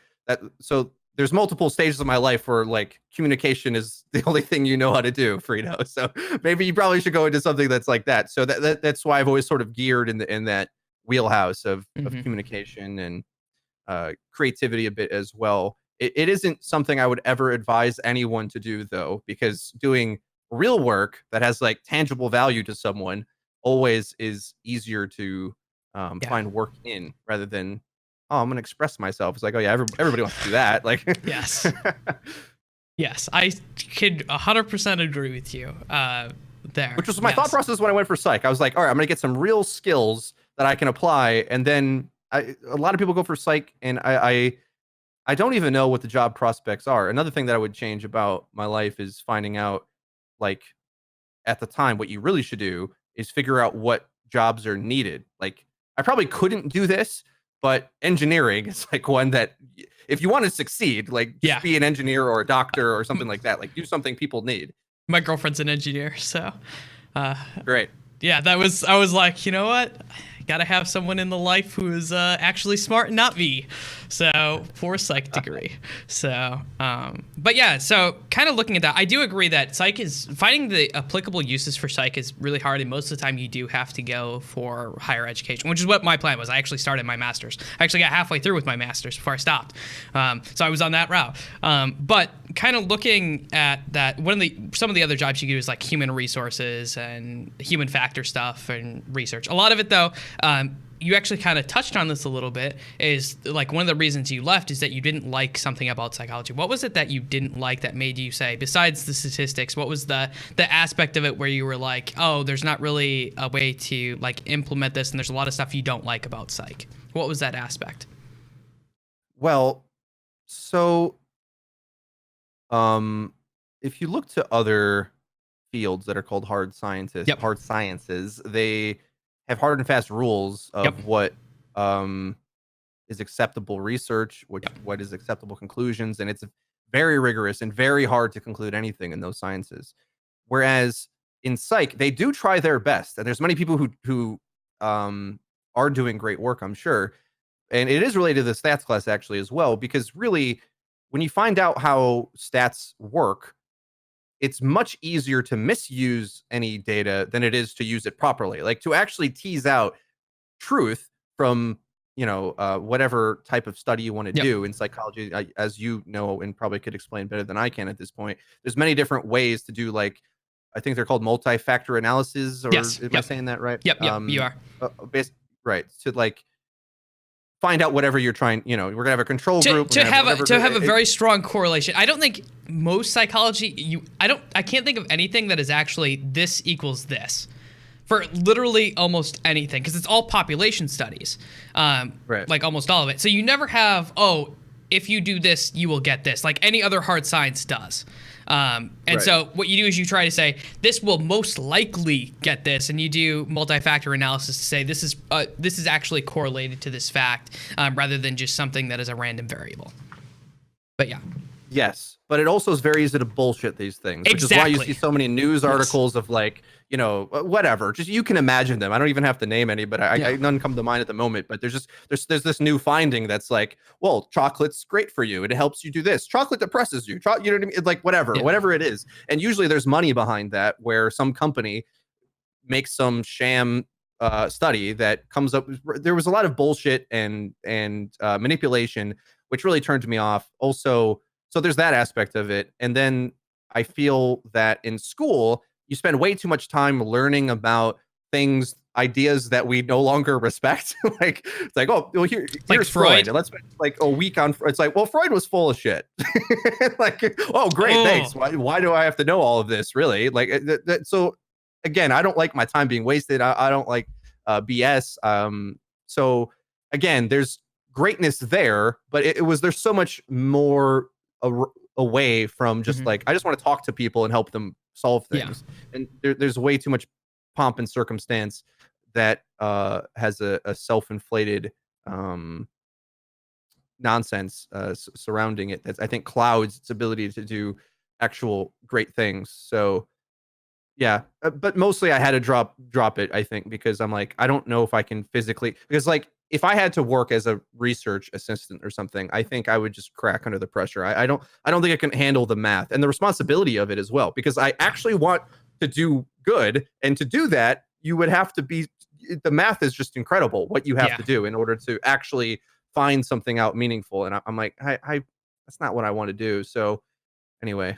A: So there's multiple stages of my life where like communication is the only thing you know how to do, Fredo. So maybe you probably should go into something that's like that. So that's why I've always sort of geared in that wheelhouse of
B: Hmm.
A: communication and creativity a bit as well. It isn't something I would ever advise anyone to do though, because doing real work that has like tangible value to someone always is easier to
B: Yeah.
A: find work in rather than, oh, I'm gonna express myself. It's like, oh yeah, everybody wants to do that. Like,
B: Yes. Yes, I could 100% agree with you there.
A: which was my thought
B: Yes.
A: process when I went for psych. I was like, all right, I'm gonna get some real skills that I can apply, and then a lot of people go for psych, and I don't even know what the job prospects are. Another thing that I would change about my life is finding out, like, at the time, what you really should do is figure out what jobs are needed. Like, I probably couldn't do this, but engineering is like one that, if you want to succeed, like, just
B: Yeah.
A: be an engineer or a doctor or something like that. Like, do something people need.
B: My girlfriend's an engineer, so uh,
A: Great.
B: yeah, I was like, you know what? Gotta have someone in the life who is actually smart and not me. So for psych degree. So, but yeah, so kind of looking at that, I do agree that psych is finding the applicable uses for psych is really hard, and most of the time you do have to go for higher education, which is what my plan was. I actually started my master's. I actually got halfway through with my master's before I stopped. So I was on that route. But kind of looking at that, some of the other jobs you do is like human resources and human factor stuff and research. A lot of it though, you actually kind of touched on this a little bit, is like one of the reasons you left is that you didn't like something about psychology. What was it that you didn't like that made you say, besides the statistics, what was the aspect of it where you were like, oh, there's not really a way to like implement this, and there's a lot of stuff you don't like about psych? What was that aspect?
A: Well, so if you look to other fields that are called
B: Yep.
A: hard sciences, they have hard and fast rules
B: Yep.
A: of what um is acceptable research, which
B: Yep.
A: what is acceptable conclusions, and it's very rigorous and very hard to conclude anything in those sciences. Whereas in psych, they do try their best, and there's many people who are doing great work, I'm sure. And it is related to the stats class actually as well, because really, when you find out how stats work, it's much easier to misuse any data than it is to use it properly. Like, to actually tease out truth from, whatever type of study you want to
B: Yep.
A: do in psychology, as you know, and probably could explain better than I can at this point. There's many different ways to do, like, I think they're called multi-factor analysis, or
B: Yes.
A: am I
B: Yep.
A: saying that right?
B: Yep. Yep. You are.
A: Right, to like find out whatever you're trying. We're gonna have a control group.
B: To have
A: whatever
B: to have a very strong correlation. I don't think most psychology, I can't think of anything that is actually this equals this for literally almost anything, because it's all population studies,
A: Right.
B: like almost all of it. So you never have, oh, if you do this, you will get this, like any other hard science does. And
A: Right.
B: so what you do is you try to say, this will most likely get this, and you do multi-factor analysis to say this is actually correlated to this fact, rather than just something that is a random variable. But yeah.
A: Yes, but it also is very easy to bullshit these things, which is why you
B: Exactly.
A: see so many news articles of, like, whatever. Just, you can imagine them. I don't even have to name any, but
B: Yeah.
A: none come to mind at the moment. But there's this new finding that's like, well, chocolate's great for you. It helps you do this. Chocolate depresses you. You know what I mean? It's like,
B: Yeah.
A: whatever it is. And usually there's money behind that, where some company makes some sham study that comes up. There was a lot of bullshit and manipulation, which really turned me off. Also, so there's that aspect of it. And then I feel that in school, you spend way too much time learning about things, ideas that we no longer respect. Like, it's like, oh, well,
B: Like
A: here's Freud.
B: Freud.
A: And let's spend like a week on. It's like, well, Freud was full of shit. Like, oh, great,
B: Oh.
A: thanks. Why do I have to know all of this? Really? Like, so again, I don't like my time being wasted. I don't like BS. So again, there's greatness there, but there's so much more away from just
B: Mhm.
A: like, I just want to talk to people and help them solve
B: Yeah.
A: things. And there's way too much pomp and circumstance that has a self-inflated nonsense surrounding it. That I think clouds its ability to do actual great things. So yeah, but mostly I had to drop it, I think, because I'm like, I don't know if I can physically, because like if I had to work as a research assistant or something, I think I would just crack under the pressure. I don't think I can handle the math and the responsibility of it as well, because I actually want to do good, and to do that, you would have to be the math is just incredible what you have
B: Yeah.
A: to do in order to actually find something out meaningful. And I'm like, I that's not what I want to do. So anyway,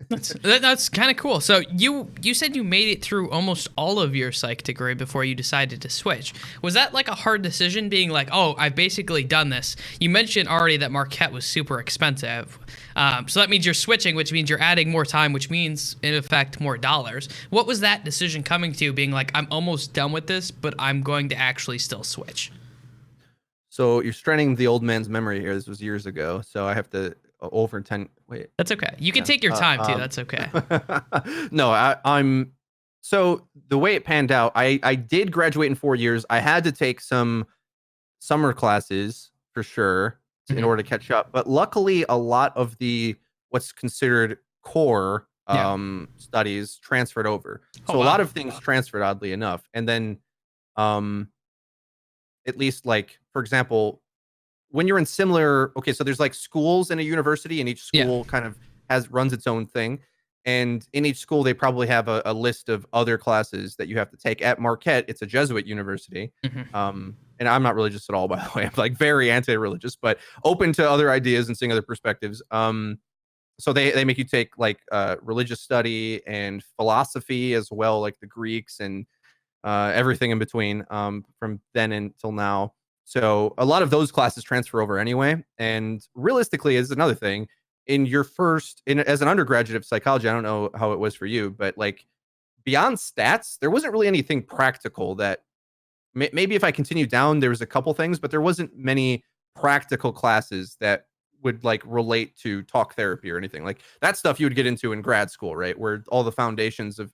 B: That's kind of cool. So you said you made it through almost all of your psych degree before you decided to switch. Was that like a hard decision, being like, oh, I've basically done this? You mentioned already that Marquette was super expensive. So that means you're switching, which means you're adding more time, which means in effect more dollars. What was that decision coming to, being like, I'm almost done with this, but I'm going to actually still switch?
A: so you're straining the old man's memory here. This was years ago, so I have to over 10. Wait,
B: That's okay. You can
A: yeah.
B: take your time too. That's okay.
A: No, I'm so the way it panned out, I did graduate in 4 years. I had to take some summer classes for sure in
B: Mhm.
A: order to catch up. But luckily, a lot of the what's considered core
B: Yeah.
A: studies transferred over.
B: Oh
A: So a lot
B: wow.
A: of things transferred, oddly enough. And then, um, at least like for example, when you're in similar, okay, so there's like schools in a university, and each
B: Yeah.
A: school kind of has runs its own thing. And in each school, they probably have a list of other classes that you have to take. At Marquette, it's a Jesuit university.
B: Mhm.
A: And I'm not religious at all, by the way. I'm like very anti-religious, but open to other ideas and seeing other perspectives. So they make you take like religious study and philosophy as well, like the Greeks and everything in between, from then until now. So a lot of those classes transfer over anyway. And realistically, is another thing. In your first, in as an undergraduate of psychology, I don't know how it was for you, but like beyond stats, there wasn't really anything practical that maybe if I continued down, there was a couple things, but there wasn't many practical classes that would like relate to talk therapy or anything like that stuff you would get into in grad school, right? Where all the foundations of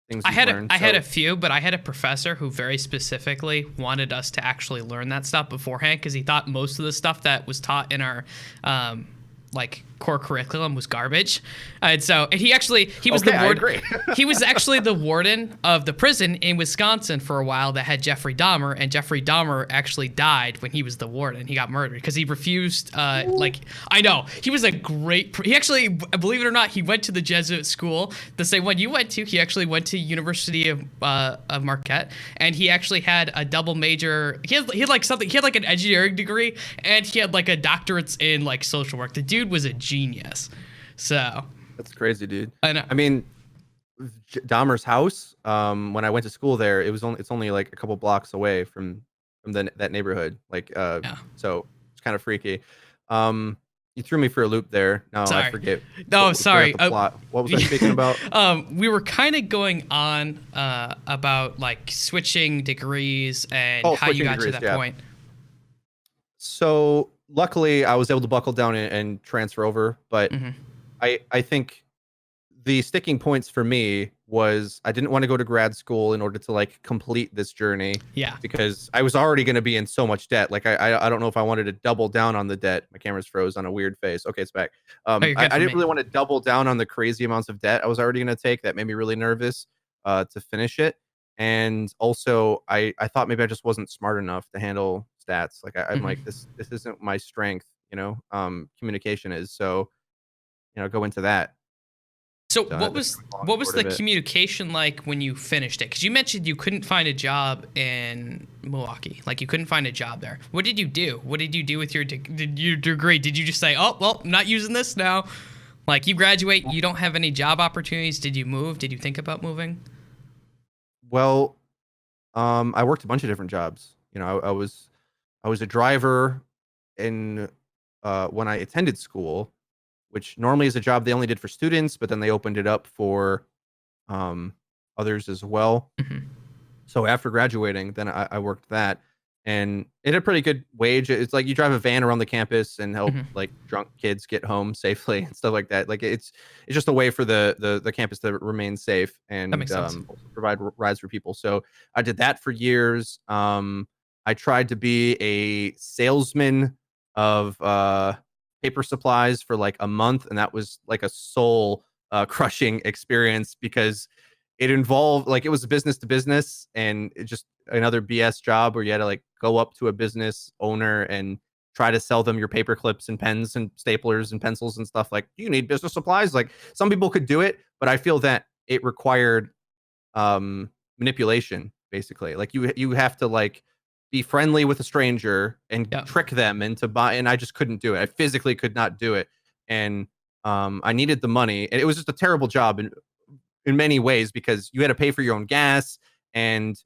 A: things you've learned.
B: I had a
A: So
B: few, but I had a professor who very specifically wanted us to actually learn that stuff beforehand, because he thought most of the stuff that was taught in our like core curriculum was garbage. And so, and he was
A: okay,
B: the
A: I
B: ward
A: agree.
B: he was actually the warden of the prison in Wisconsin for a while that had Jeffrey Dahmer, and Jeffrey Dahmer actually died when he was the warden. He got murdered because he refused. Like, I know he was a great. He actually, believe it or not, he went to the Jesuit school, the same one you went to. He actually went to University of Marquette, and he actually had a double major. He had like something. He had like an engineering degree, and he had like a doctorate in like social work. The dude was a genius. So
A: That's crazy, dude.
B: I know.
A: I mean, Dahmer's house, when I went to school there, it's only like a couple blocks away from that neighborhood. Like
B: Yeah.
A: so it's kind of freaky. You threw me for a loop there. No, I
B: Sorry.
A: forget.
B: No,
A: Forgot
B: sorry.
A: the plot. What was I speaking about?
B: We were kind of going on about like switching degrees and
A: Oh,
B: how you
A: switching
B: got to
A: degrees,
B: that
A: yeah.
B: point.
A: So luckily, I was able to buckle down and transfer over. But
B: Hmm.
A: I think the sticking points for me was I didn't want to go to grad school in order to like complete this journey,
B: Yeah.
A: because I was already going to be in so much debt. Like I don't know if I wanted to double down on the debt. My camera's froze on a weird face. Okay, it's back.
B: Oh, you're good
A: I
B: for
A: didn't
B: me.
A: really want to double down on the crazy amounts of debt I was already going to take. That made me really nervous to finish it. And also I thought maybe I just wasn't smart enough to handle stats. Like I'm like
B: Hmm.
A: this isn't my strength, communication is. So, go into that.
B: So
A: So that's kind of a long
B: what was
A: short
B: the
A: of it.
B: communication like when you finished it? Because you mentioned you couldn't find a job in Milwaukee. Like you couldn't find a job there. What did you do? What did you do with your degree? Did you just say, "Oh, well, I'm not using this now"? Like you graduate, you don't have any job opportunities. Did you move? Did you think about moving?
A: Well, I worked a bunch of different jobs. I was a driver in when I attended school, which normally is a job they only did for students, but then they opened it up for um, others as well.
B: Hmm.
A: So after graduating, then I worked that, and it had a pretty good wage. It's like you drive a van around the campus and help
B: Hmm.
A: like drunk kids get home safely and stuff like that. Like it's just a way for the campus to remain safe
B: That
A: and
B: makes sense.
A: also provide rides for people. So I did that for years. I tried to be a salesman of paper supplies for like a month, and that was like a soul crushing experience because it involved like it was business to business, and it just another BS job where you had to like go up to a business owner and try to sell them your paper clips and pens and staplers and pencils and stuff. Like, you need business supplies. Like, some people could do it, but I feel that it required manipulation, basically. Like, you have to like be friendly with a stranger and
B: Yeah.
A: trick them into buy, and I just couldn't do it. I physically could not do it. And I needed the money, and it was just a terrible job in many ways, because you had to pay for your own gas, and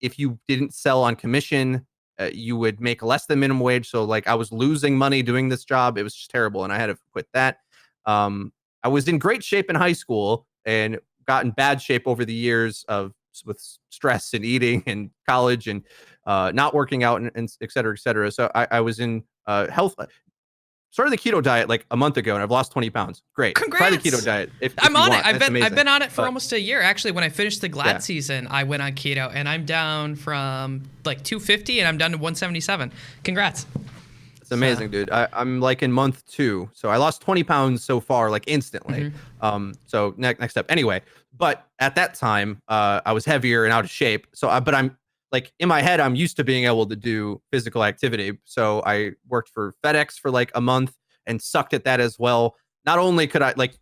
A: if you didn't sell on commission, you would make less than minimum wage. So like, I was losing money doing this job. It was just terrible, and I had to quit that. Um, I was in great shape in high school and got in bad shape over the years of with stress and eating and college and not working out, and et cetera, et cetera. So I was in health. Started the keto diet like a month ago, and I've lost 20 pounds. Great. Try the keto
B: Congrats.
A: diet if
B: I'm
A: you
B: on
A: want.
B: it.
A: It's
B: I've
A: amazing.
B: been on it for
A: But
B: almost a year. Actually, when I finished the Glad
A: yeah.
B: season, I went on keto, and I'm down from like 250 and I'm down to 177. Congrats.
A: It's amazing, dude. I'm like in month 2, so I lost 20 pounds so far, like instantly. So next step. Anyway, but at that time, I was heavier and out of shape. So, but I'm like in my head, I'm used to being able to do physical activity. So I worked for FedEx for like a month and sucked at that as well. Not only could I like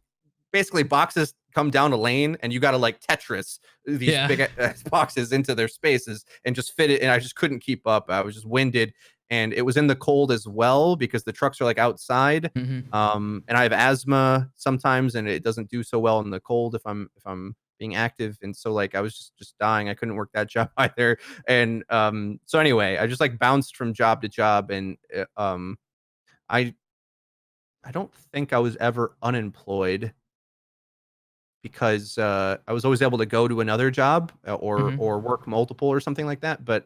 A: basically boxes come down a lane and you got to like Tetris these
B: Yeah.
A: big boxes into their spaces and just fit it. And I just couldn't keep up. I was just winded, and it was in the cold as well because the trucks are like outside. And I have asthma sometimes, and it doesn't do so well in the cold if I'm being active. And so like I was just dying. I couldn't work that job either. And so anyway, I just like bounced from job to job, and I I don't think I was ever unemployed because I was always able to go to another job or work multiple or something like that. But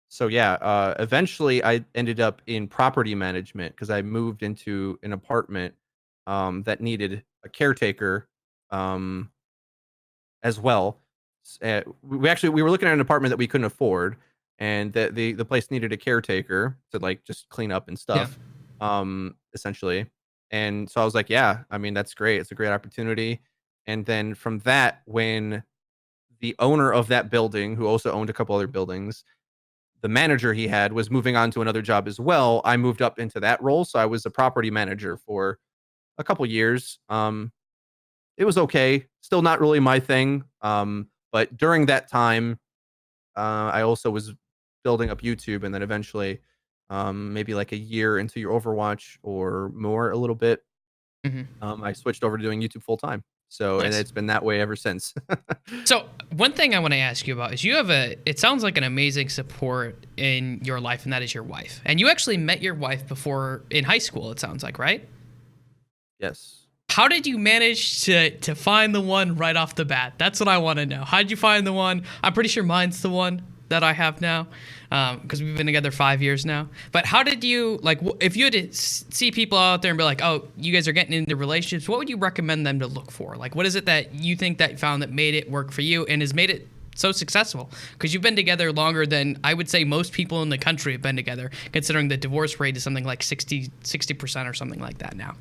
A: so yeah, eventually I ended up in property management because I moved into an apartment that needed a caretaker um, as well. We were looking at an apartment that we couldn't afford, and the place needed a caretaker to like just clean up and
B: Yeah.
A: stuff, essentially. And so I was like, yeah, I mean that's great. It's a great opportunity. And then from that, when the owner of that building, who also owned a couple other buildings, the manager he had was moving on to another job as well. I moved up into that role, so I was a property manager for a couple years. It was okay, still not really my thing. But during that time, I also was building up YouTube, and then eventually, maybe like a year into your Overwatch or more, a little bit,
B: hmm
A: I switched over to doing YouTube full time. So, and
B: Nice.
A: it's been that way ever since.
B: So one thing I want to ask you about is you have it sounds like an amazing support in your life, and that is your wife. And you actually met your wife before in high school, it sounds like, right?
A: Yes.
B: How did you manage to find the one right off the bat? That's what I want to know. How did you find the one? I'm pretty sure mine's the one that I have now, because we've been together 5 years now. But how did you like? If you had to see people out there and be like, "Oh, you guys are getting into relationships," what would you recommend them to look for? Like, what is it that you think that you found that made it work for you and has made it so successful? Because you've been together longer than I would say most people in the country have been together, considering the divorce rate is something like 60% or something like that now.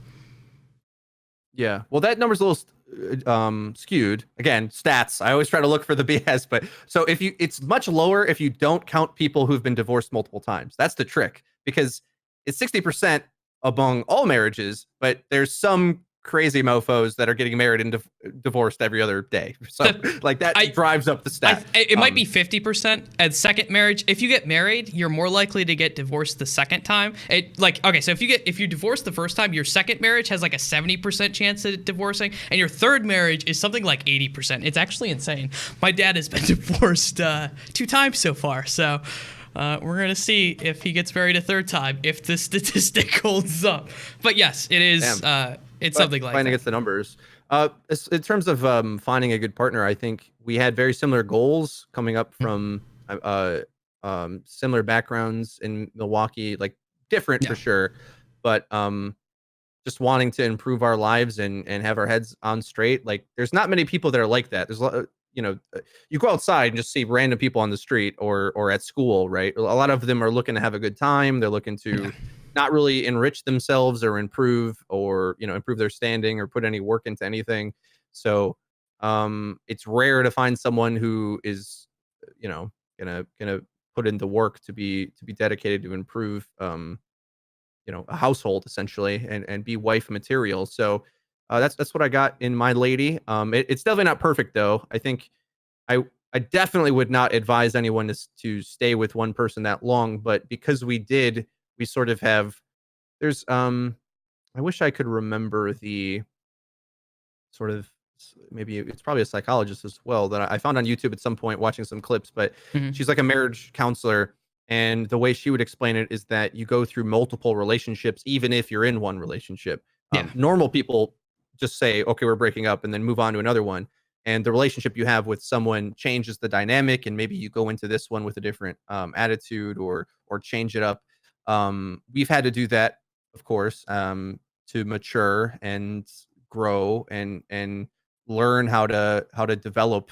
A: Yeah. Well, that number's a little skewed. Again, stats. I always try to look for the BS, but so if you it's much lower if you don't count people who've been divorced multiple times. That's the trick, because it's 60% among all marriages, but there's some crazy mofos that are getting married and divorced every other day. So like that
B: I
A: drives up the stat.
B: it might be 50% at second marriage. If you get married, you're more likely to get divorced the second time. It like okay, so if you divorce the first time, your second marriage has like a 70% chance of divorcing, and your third marriage is something like 80%. It's actually insane. My dad has been divorced 2 times so far, so. We're gonna see if he gets married a third time if this statistic holds up. But yes, it is. It's something like
A: Fighting
B: that.
A: against the numbers. In terms of finding a good partner, I think we had very similar goals coming up from similar backgrounds in Milwaukee, like different for
B: Yeah.
A: sure, but just wanting to improve our lives and have our heads on straight. Like, there's not many people that are like that. There's a lot, you go outside and just see random people on the street or at school, right? A lot of them are looking to have a good time. They're looking
B: Yeah.
A: to not really enrich themselves or improve or improve their standing or put any work into anything. So It's rare to find someone who is, you know, gonna put in the work to be dedicated to improve, you know, a household essentially, and be wife material. So that's what I got in my lady. It's definitely not perfect though. I think I I definitely would not advise anyone to stay with one person that long, but because we did, we sort of have there's I wish I could remember the sort of maybe it's probably a psychologist as well that I found on YouTube at some point watching some clips, but
B: Hmm.
A: she's like a marriage counselor. And the way she would explain it is that you go through multiple relationships, even if you're in one relationship.
B: Yeah.
A: Normal people just say, okay, we're breaking up and then move on to another one. And the relationship you have with someone changes the dynamic, and maybe you go into this one with a different attitude or change it up. We've had to do that, of course, to mature and grow and learn how to develop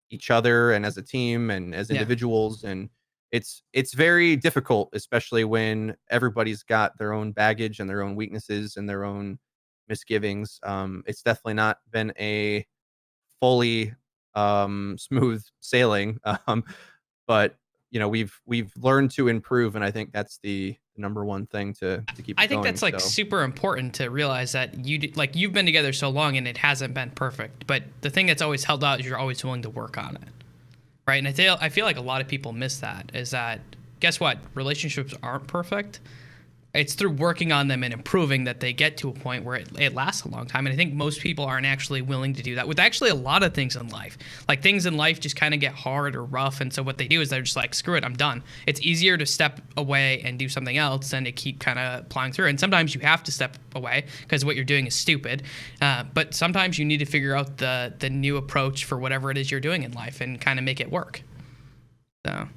A: each other and as a team and as
B: Yeah.
A: individuals. And it's very difficult, especially when everybody's got their own baggage and their own weaknesses and their own misgivings. It's definitely not been a fully smooth sailing. But you know, we've learned to improve, and I think that's the number one thing to keep
B: I
A: it
B: think
A: going.
B: that's like
A: So
B: super important to realize that like you've been together so long and it hasn't been perfect, but the thing that's always held out is you're always willing to work on it, right? And I feel like a lot of people miss that. Is that guess what? Relationships aren't perfect. It's through working on them and improving that they get to a point where it lasts a long time. And I think most people aren't actually willing to do that with actually a lot of things in life. Like things in life just kind of get hard or rough. And so what they do is they're just like, screw it, I'm done. It's easier to step away and do something else than to keep kind of plowing through. And sometimes you have to step away because what you're doing is stupid. But sometimes you need to figure out the new approach for whatever it is you're doing in life and kind of make it work. So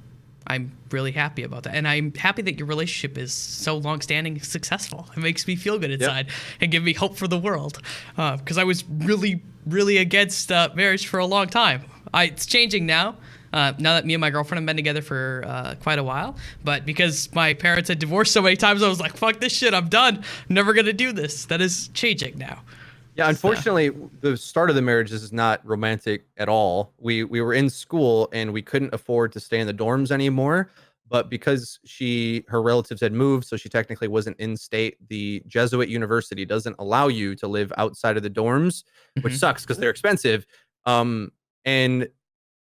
B: I'm really happy about that. And I'm happy that your relationship is so long-standing and successful. It makes me feel good inside and give me hope for the world. Because I was really, really against marriage for a long time. It's changing now. Now that me and my girlfriend have been together for quite a while. But because my parents had divorced so many times, I was like, fuck this shit, I'm done. I'm never going to do this. That is changing now.
A: yeah,
B: So,
A: unfortunately, the start of the marriage is not romantic at all. We were in school and we couldn't afford to stay in the dorms anymore. But because her relatives had moved, so she technically wasn't in state. The Jesuit university doesn't allow you to live outside of the dorms, which
B: mhm.
A: sucks because they're expensive. And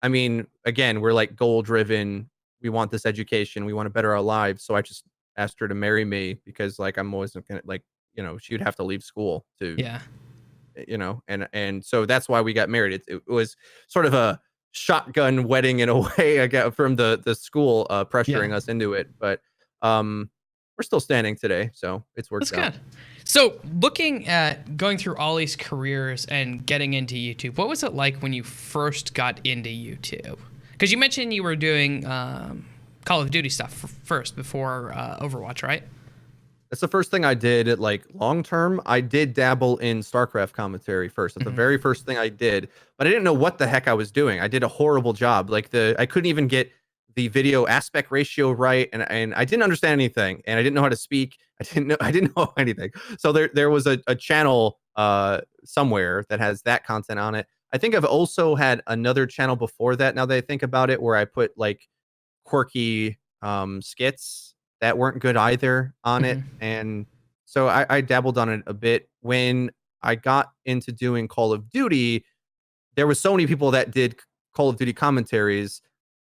A: I mean, again, we're like goal driven. We want this education. We want to better our lives. So I just asked her to marry me because like I'm always gonna like, you know, she'd have to leave school to,
B: Yeah.
A: you know, and so that's why we got married. It was sort of a shotgun wedding in a way, I get from the school
B: Yeah.
A: pressuring us into it, but um we're still standing today, so it's
B: That's
A: worked out.
B: good. So, looking at going through all these careers and getting into YouTube, what was it like when you first got into YouTube? Because you mentioned you were doing Call of Duty stuff first before Overwatch, right?
A: That's the first thing I did, like, long term. I did dabble in StarCraft commentary first. That's the
B: Hmm.
A: very first thing I did, but I didn't know what the heck I was doing. I did a horrible job. Like, I couldn't even get the video aspect ratio right, and I didn't understand anything, and I didn't know how to speak. I didn't know anything. So there was a channel, somewhere that has that content on it. I think I've also had another channel before that, now that I think about it, where I put, like, quirky skits that weren't good either on it.
B: Hmm.
A: And so I dabbled on it a bit. When I got into doing Call of Duty, there was so many people that did Call of Duty commentaries,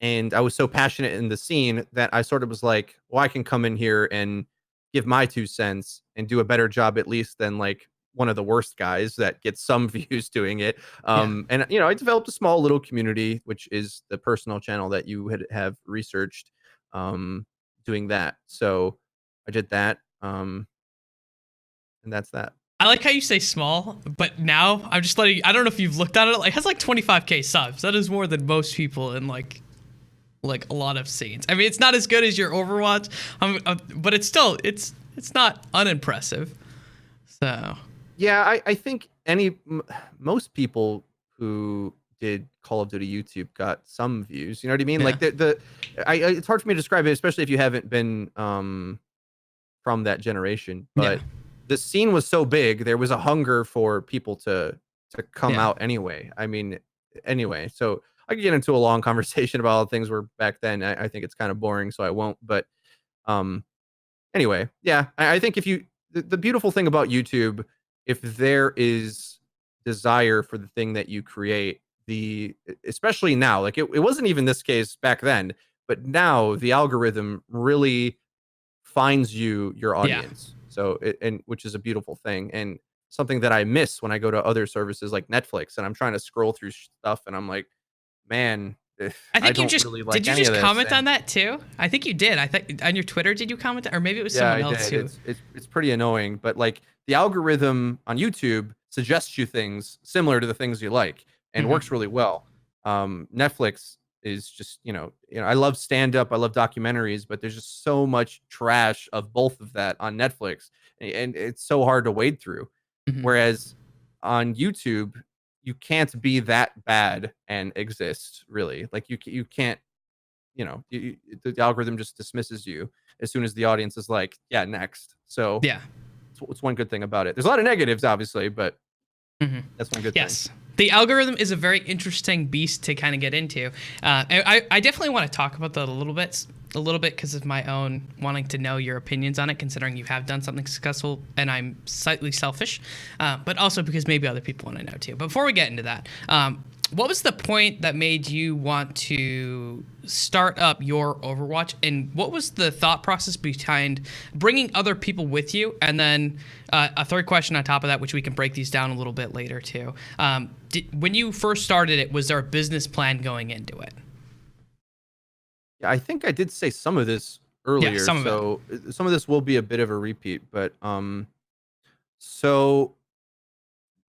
A: and I was so passionate in the scene that I sort of was like, well, I can come in here and give my 2 cents and do a better job at least than like one of the worst guys that gets some views doing it.
B: Yeah.
A: And you know, I developed a small little community, which is the personal channel that you have researched, doing that. So I did that, and that's that.
B: I like how you say small, but now I'm just letting. I don't know if you've looked at it. Like, it has like 25K subs. That is more than most people in like a lot of scenes. I mean, it's not as good as your Overwatch, but it's still it's not unimpressive. So
A: Yeah, I think most people who did Call of Duty YouTube got some views. You know what I mean?
B: yeah,
A: Like it's hard for me to describe it, especially if you haven't been from that generation.
B: yeah,
A: But the scene was so big, there was a hunger for people to come
B: Yeah.
A: out anyway. I mean, anyway, so I could get into a long conversation about how things were back then. I think it's kind of boring, so I won't. But um, anyway, yeah, I think if you the beautiful thing about YouTube, if there is desire for the thing that you create, especially now, like it wasn't even this case back then, but now the algorithm really finds your
B: Yeah.
A: audience. So and which is a beautiful thing and something that I miss when I go to other services like Netflix and I'm trying to scroll through stuff and I'm like, man,
B: I
A: I
B: think
A: don't really
B: did
A: like
B: you
A: any
B: just
A: of this.
B: comment on
A: And
B: that too? I think you did. I think on your Twitter, did you comment, or maybe it was
A: yeah,
B: someone
A: I
B: else
A: did.
B: who.
A: It's pretty annoying, but like the algorithm on YouTube suggests you things similar to the things you like and
B: Mhm.
A: works really well. Netflix is just, I love stand up, I love documentaries, but there's just so much trash of both of that on Netflix and it's so hard to wade through.
B: Mhm.
A: Whereas on YouTube, you can't be that bad and exist really. Like you can't the algorithm just dismisses you as soon as the audience is like, yeah, next. So
B: Yeah.
A: it's one good thing about it. There's a lot of negatives, obviously, but
B: Mhm.
A: that's one good thing.
B: Yes. The algorithm is a very interesting beast to kind of get into. And I definitely want to talk about that a little bit because of my own wanting to know your opinions on it, considering you have done something successful and I'm slightly selfish, but also because maybe other people want to know too. But before we get into that, what was the point that made you want to start up your Overwatch, and what was the thought process behind bringing other people with you? And then a third question on top of that, which we can break these down a little bit later too. When you first started it, was there a business plan going into it?
A: Yeah, I think I did say some of this
B: Yeah,
A: earlier,
B: some of it.
A: so some of this will be a bit of a repeat, but so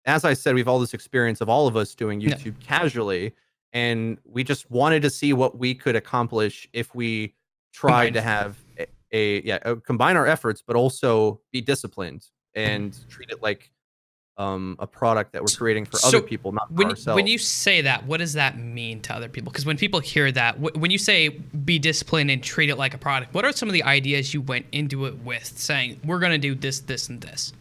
A: as I said, we've all this experience of all of us doing
B: Yeah,
A: YouTube casually, and we just wanted to see what we could accomplish if we tried
B: combined.
A: to have combine our efforts, but also be disciplined and treat it like a product that we're creating for other
B: So
A: people, not for
B: when you
A: ourselves.
B: say that, what does that mean to other people? Because when people hear that, when you say be disciplined and treat it like a product, what are some of the ideas you went into it with, saying we're going to do this, this, and this?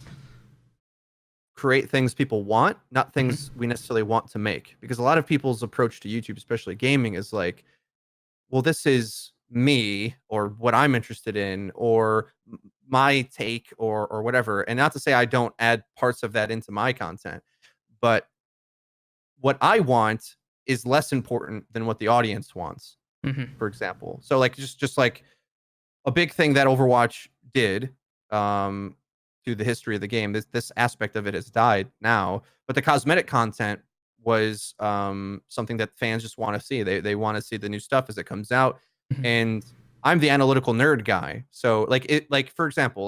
A: Create things people want, not
B: Hmm.
A: things we necessarily want to make. Because a lot of people's approach to YouTube, especially gaming, is like, well, this is me or what I'm interested in or my take or whatever. And not to say I don't add parts of that into my content, but what I want is less important than what the audience wants,
B: Hmm.
A: for example. So like just like a big thing that Overwatch did um through the history of the game, this aspect of it has died now, but the cosmetic content was something that fans just want to see. They want to see the new stuff as it comes out.
B: Hmm.
A: And I'm the analytical nerd guy. So like for example,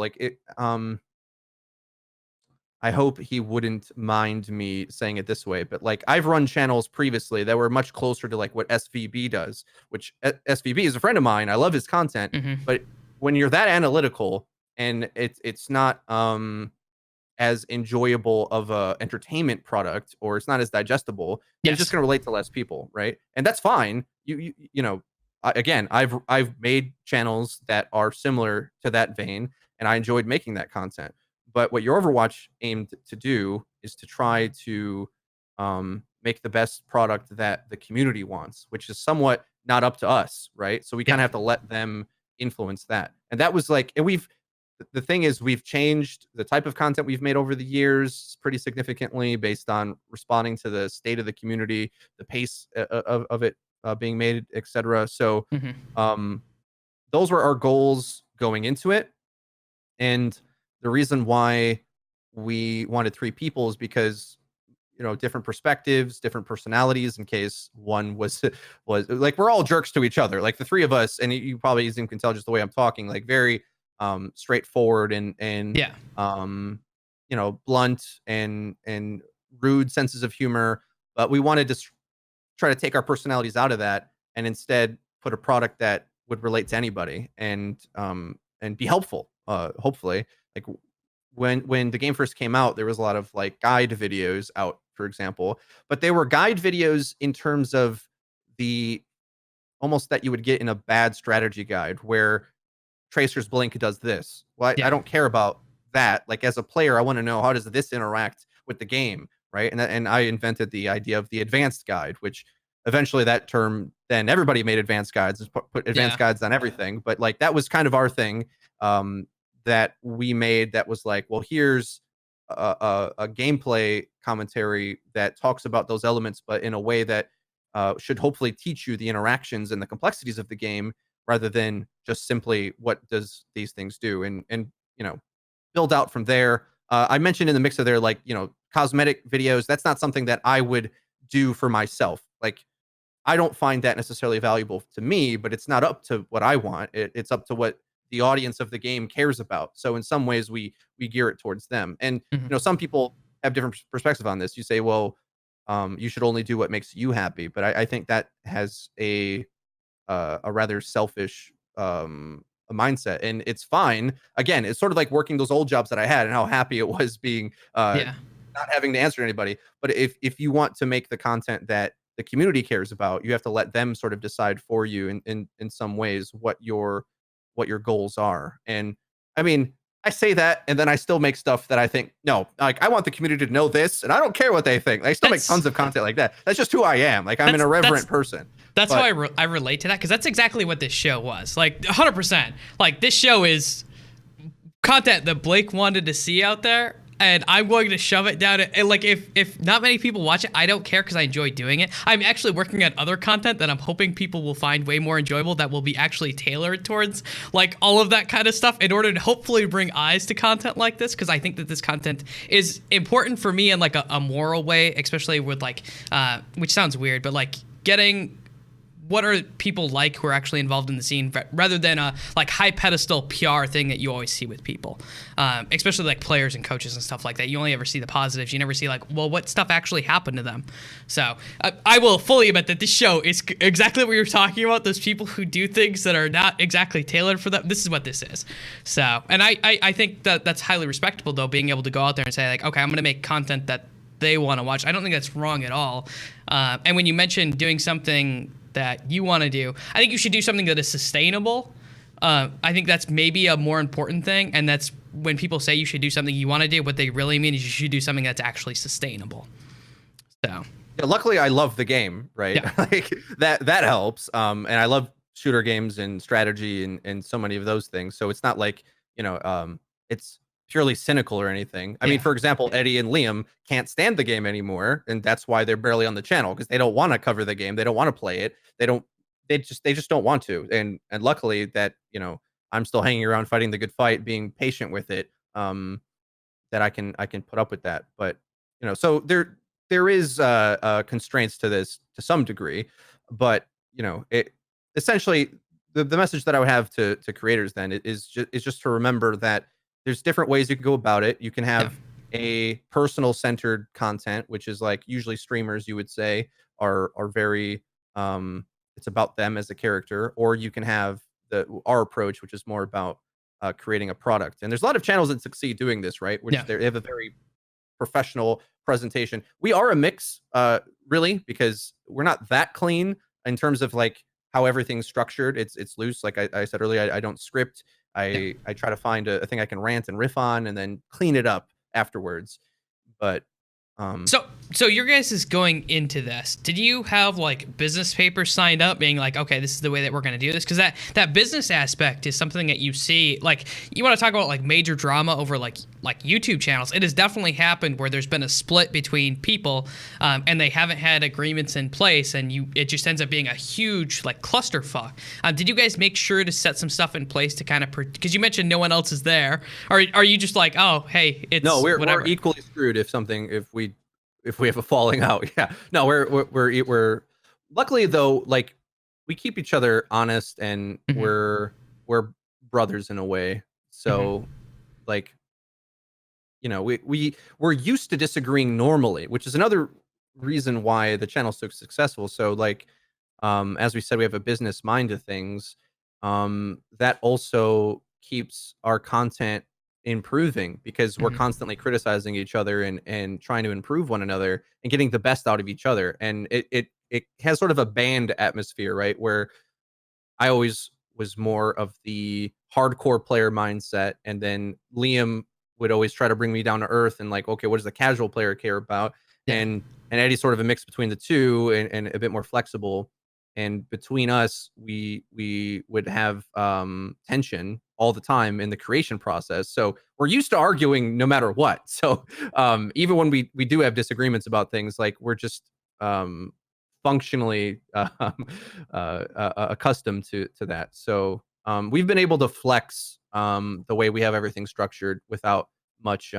A: I hope he wouldn't mind me saying it this way, but like I've run channels previously that were much closer to like what SVB does, which SVB is a friend of mine. I love his content,
B: Hmm.
A: but when you're that analytical and it's not as enjoyable of a entertainment product or it's not as digestible, then it's just
B: Yes.
A: going to relate to less people, right? And that's fine. Again, I've made channels that are similar to that vein, and I enjoyed making that content. But what your Overwatch aimed to do is to try to make the best product that the community wants, which is somewhat not up to us, right? So we kind
B: Yeah.
A: of have to let them influence that. And that was like, and the thing is we've changed the type of content we've made over the years pretty significantly based on responding to the state of the community, the pace of it being made, etc. So
B: Hmm.
A: um, those were our goals going into it, and the reason why we wanted three people is because different perspectives, different personalities, in case one was like, we're all jerks to each other, like the three of us, and you probably even can tell just the way I'm talking, like very straightforward and
B: Yeah.
A: um blunt and rude senses of humor, but we wanted to try to take our personalities out of that and instead put a product that would relate to anybody and be helpful, hopefully. Like when the game first came out, there was a lot of like guide videos out, for example, but they were guide videos in terms of the almost that you would get in a bad strategy guide where Tracer's blink does this. Well, I
B: Yeah.
A: don't care about that. Like as a player, I want to know, how does this interact with the game? right? And I invented the idea of the advanced guide, which eventually that term, then everybody made advanced guides, put advanced
B: Yeah.
A: guides on everything. But like that was kind of our thing, that we made, that was like, well, here's a gameplay commentary that talks about those elements, but in a way that should hopefully teach you the interactions and the complexities of the game, rather than just simply what does these things do, and you know, build out from there. I mentioned in the mix of there, like, cosmetic videos. That's not something that I would do for myself. Like, I don't find that necessarily valuable to me, but it's not up to what I want. It's up to what the audience of the game cares about. So in some ways, we gear it towards them. And
B: Mhm.
A: some people have different perspective on this. You say, well, you should only do what makes you happy, but I think that has a rather selfish mindset, and it's fine. Again, it's sort of like working those old jobs that I had and how happy it was being
B: Yeah.
A: not having to answer to anybody. But if you want to make the content that the community cares about, you have to let them sort of decide for you in some ways what your goals are. And I mean, I say that, and then I still make stuff that I think, no, like I want the community to know this, and I don't care what they think. I still make
B: That's
A: tons of content like that. That's just who I am. Like I'm an
B: that's
A: irreverent person.
B: that's how
A: But
B: I relate to that, because that's exactly what this show was. Like 100%. Like this show is content that Blake wanted to see out there, and I'm going to shove it down. And like if not many people watch it, I don't care because I enjoy doing it. I'm actually working on other content that I'm hoping people will find way more enjoyable, that will be actually tailored towards like all of that kind of stuff, in order to hopefully bring eyes to content like this, because I think that this content is important for me in like a moral way, especially with like which sounds weird, but like getting what are people like who are actually involved in the scene, rather than a like high pedestal PR thing that you always see with people, especially like players and coaches and stuff like that. You only ever see the positives. You never see like, well, what stuff actually happened to them. So I will fully admit that this show is exactly what you're talking about. Those people who do things that are not exactly tailored for them. This is what this is. So, and I think that that's highly respectable, though, being able to go out there and say like, okay, I'm going to make content that they want to watch. I don't think that's wrong at all. And when you mentioned doing something that you want to do, I think you should do something that is sustainable. I think that's maybe a more important thing. And that's when people say you should do something you want to do, what they really mean is you should do something that's actually sustainable. So
A: yeah, luckily I love the game, right?
B: yeah,
A: Like that helps. And I love shooter games and strategy and so many of those things. So it's not like, it's purely cynical or anything. I mean,
B: yeah,
A: for example, Eddie and Liam can't stand the game anymore, and that's why they're barely on the channel, because they don't want to cover the game. They don't want to play it. They just don't want to. And luckily that, I'm still hanging around fighting the good fight, being patient with it. That I can put up with that. But so there is constraints to this to some degree, but it essentially the message that I would have to creators then is just to remember that there's different ways you can go about it. You can
B: yeah,
A: have a personal centered content, which is like usually streamers, you would say, are very it's about them as a character, or you can have our approach, which is more about creating a product. And there's a lot of channels that succeed doing this, right? Which
B: yeah.
A: they have a very professional presentation. We are a mix, really, because we're not that clean in terms of like how everything's structured. It's loose. Like I said earlier, I don't script.
B: Yeah.
A: I try to find a thing I can rant and riff on, and then clean it up afterwards. But um,
B: So your guys is going into this. Did you have like business papers signed up, being like, okay, this is the way that we're going to do this? Because that business aspect is something that you see. Like, you want to talk about like major drama over like YouTube channels. It has definitely happened where there's been a split between people, and they haven't had agreements in place, and it just ends up being a huge like clusterfuck. Did you guys make sure to set some stuff in place to kind of, because you mentioned no one else is there, or are you just like, oh, hey, it's
A: no,
B: whatever?
A: we're equally screwed if we have a falling out. Yeah. No, we're luckily though, like we keep each other honest, and
B: Hmm.
A: we're brothers in a way.
B: Hmm.
A: So like, we're used to disagreeing normally, which is another reason why the channel's so successful. So like, as we said, we have a business mind to things. That also keeps our content improving, because we're
B: Hmm.
A: constantly criticizing each other and trying to improve one another and getting the best out of each other. And it has sort of a band atmosphere, right? Where I always was more of the hardcore player mindset, and then Liam would always try to bring me down to earth and like, okay, what does the casual player care about?
B: Yeah.
A: and Eddie's sort of a mix between the two and a bit more flexible. And between us, we would have tension all the time in the creation process. So we're used to arguing no matter what. So even when we do have disagreements about things, like we're just um, functionally accustomed to that. So we've been able to flex the way we have everything structured without much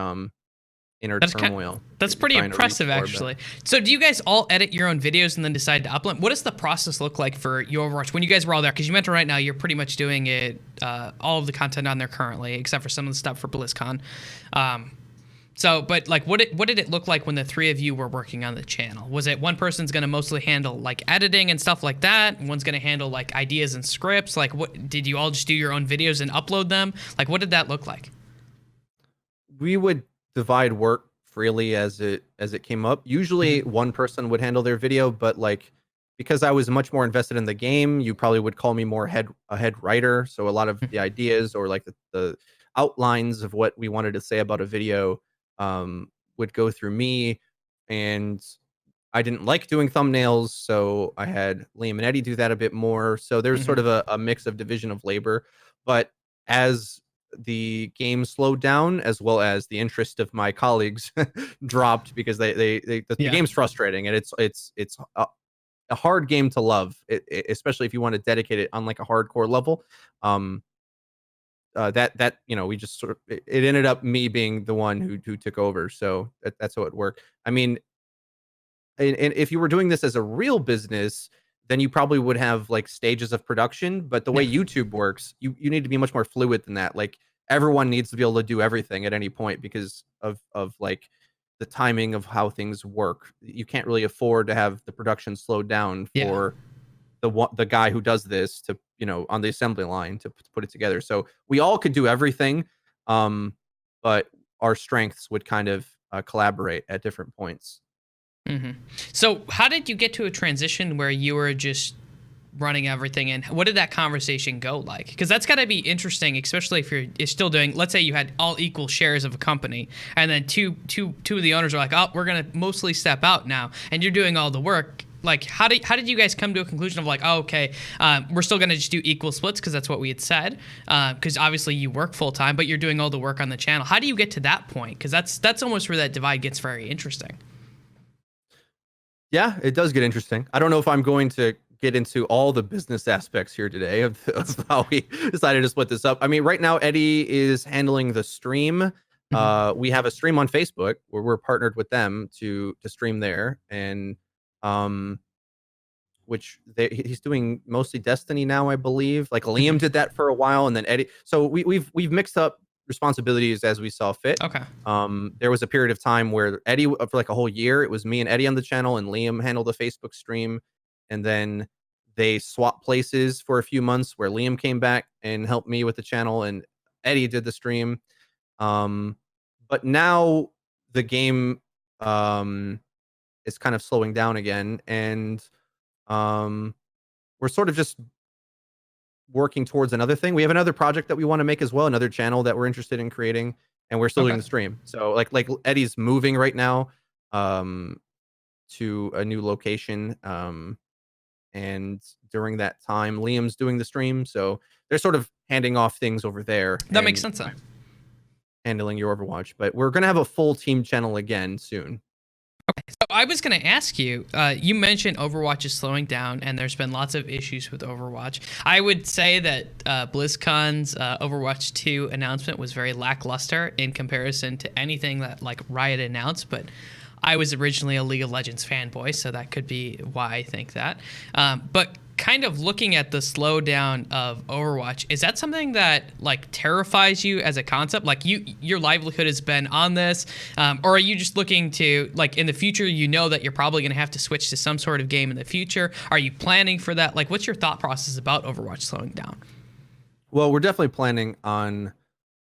A: inner
B: That's
A: turmoil
B: that's
A: that you're
B: pretty
A: trying to reach
B: impressive,
A: for. But
B: actually. So, do you guys all edit your own videos and then decide to upload? What does the process look like for your Overwatch when you guys were all there? Because you mentioned right now you're pretty much doing it, all of the content on there currently, except for some of the stuff for BlizzCon. But like, what did it look like when the three of you were working on the channel? Was it one person's going to mostly handle like editing and stuff like that? One's going to handle like ideas and scripts. Like, what did you all just do your own videos and upload them? Like, what did that look like?
A: we would divide work freely as it came up. Usually
B: Hmm.
A: one person would handle their video, but like because I was much more invested in the game, you probably would call me more a head writer. So a lot of the ideas or like the outlines of what we wanted to say about a video would go through me. And I didn't like doing thumbnails, so I had Liam and Eddie do that a bit more. So there's sort
B: Hmm.
A: of a mix of division of labor. But as the game slowed down, as well as the interest of my colleagues dropped because the
B: Yeah.
A: game's frustrating and it's a hard game to love, especially if you want to dedicate it on like a hardcore level. Um, that we just sort of it ended up me being the one who took over. So that's how it worked. I mean, and if you were doing this as a real business, then you probably would have like stages of production. But the way
B: Yeah.
A: YouTube works, you need to be much more fluid than that. Like everyone needs to be able to do everything at any point because of like the timing of how things work. You can't really afford to have the production slowed down
B: Yeah.
A: for the guy who does this to on the assembly line to put it together. So we all could do everything, um, but our strengths would kind of collaborate at different points.
B: Hmm. So, how did you get to a transition where you were just running everything, and what did that conversation go like? Because that's got to be interesting, especially if you're still doing. Let's say you had all equal shares of a company, and then two of the owners are like, "Oh, we're gonna mostly step out now," and you're doing all the work. Like, how did you guys come to a conclusion of like, oh, okay, we're still gonna just do equal splits because that's what we had said. Because obviously you work full time, but you're doing all the work on the channel. How do you get to that point? Because that's almost where that divide gets very interesting.
A: Yeah, it does get interesting. I don't know if I'm going to get into all the business aspects here today of how we decided to split this up. I mean, right now Eddie is handling the stream.
B: Mhm.
A: We have a stream on Facebook where we're partnered with them to stream there, and um, which he's doing mostly Destiny now, I believe. Like Liam
B: Mhm.
A: did that for a while, and then Eddie. So we've mixed up responsibilities as we saw fit.
B: Okay.
A: There was a period of time where Eddie, for like a whole year, it was me and Eddie on the channel, and Liam handled the Facebook stream, and then they swapped places for a few months, where Liam came back and helped me with the channel, and Eddie did the stream. Um, but now the game is kind of slowing down again, and um, we're sort of just working towards another thing. We have another project that we want to make as well, another channel that we're interested in creating, and we're still doing
B: Okay.
A: the stream. So like Eddie's moving right now um to a new location. And during that time Liam's doing the stream. So they're sort of handing off things over there,
B: That makes
A: and
B: sense then.
A: I'm handling your Overwatch. But we're gonna have a full team channel again soon.
B: So I was going to ask you, you mentioned Overwatch is slowing down, and there's been lots of issues with Overwatch. I would say that BlizzCon's Overwatch 2 announcement was very lackluster in comparison to anything that like Riot announced, but I was originally a League of Legends fanboy, so that could be why I think that. But kind of looking at the slowdown of Overwatch, is that something that like terrifies you as a concept? Like your livelihood has been on this, or are you just looking to like in the future? You know that you're probably going to have to switch to some sort of game in the future. Are you planning for that? Like, what's your thought process about Overwatch slowing down?
A: Well, we're definitely planning on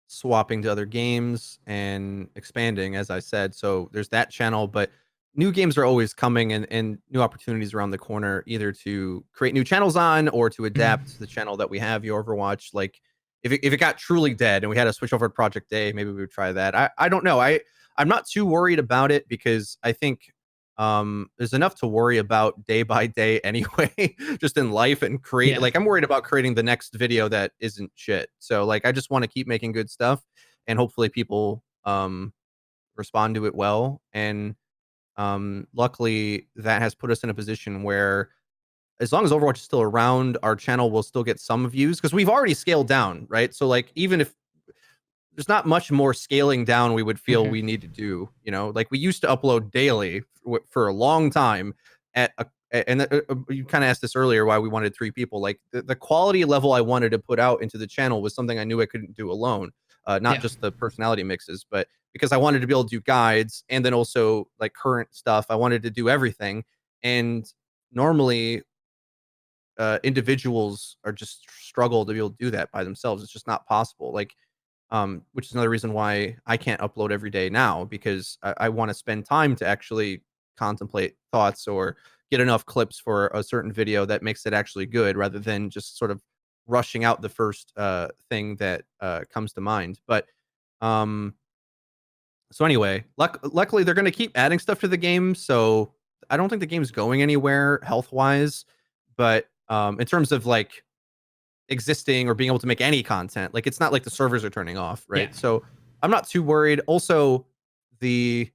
A: swapping to other games and expanding, as I said. So there's that channel, but new games are always coming, and new opportunities around the corner, either to create new channels on or to adapt to the channel that we have, your Overwatch. Like if it got truly dead and we had to switch over to Project A, maybe we would try that. I don't know. I'm not too worried about it because I think there's enough to worry about day by day anyway, just in life and create.
B: Yeah.
A: Like I'm worried about creating the next video that isn't shit. So like I just want to keep making good stuff, and hopefully people respond to it well. And luckily that has put us in a position where as long as Overwatch is still around, our channel will still get some views because we've already scaled down, right? So like even if there's not much more scaling down we would feel
B: Hmm.
A: we need to do, you know, like we used to upload daily for a long time at a, and you kind of asked this earlier why we wanted 3 people. Like the quality level I wanted to put out into the channel was something I knew I couldn't do alone. Not
B: Yeah.
A: just the personality mixes, but because I wanted to be able to do guides and then also like current stuff. I wanted to do everything. And normally individuals are just struggle to be able to do that by themselves. It's just not possible. Like which is another reason why I can't upload every day now because I want to spend time to actually contemplate thoughts or get enough clips for a certain video that makes it actually good rather than just sort of rushing out the first thing that comes to mind. But um, so anyway, luckily they're going to keep adding stuff to the game. So I don't think the game's going anywhere health wise. But in terms of like existing or being able to make any content. Like it's not like the servers are turning off,
B: Yeah.
A: right? So I'm not too worried. Also, the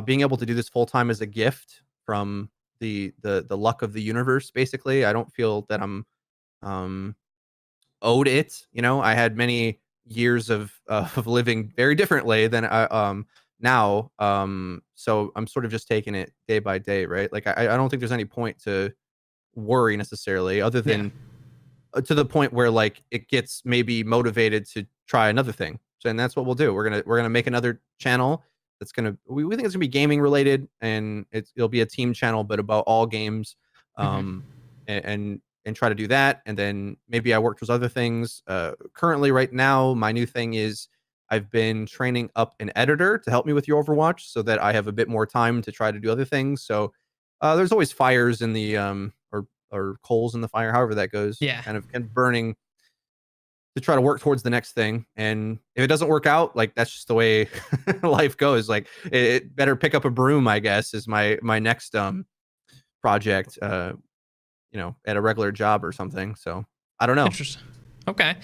A: being able to do this full time is a gift from the luck of the universe. Basically, I don't feel that I'm um, owed it. You know, I had many years of living very differently than I now. So I'm sort of just taking it day by day, right? Like I don't think there's any point to worry necessarily, other
B: Yeah.
A: than to the point where like it gets maybe motivated to try another thing. So and that's what we'll do. We're gonna make another channel that's gonna we think it's gonna be gaming related and it'll be a team channel but about all games.
B: Hmm.
A: Um and try to do that. And then maybe I work towards other things. Currently right now, my new thing is I've been training up an editor to help me with your Overwatch so that I have a bit more time to try to do other things. So there's always fires in the or coals in the fire, however that goes,
B: Yeah.
A: kind of burning to try to work towards the next thing. And if it doesn't work out, like that's just the way life goes. Like it better pick up a broom, I guess, is my next project. You know, at a regular job or something. So I don't know.
B: Interesting. Okay.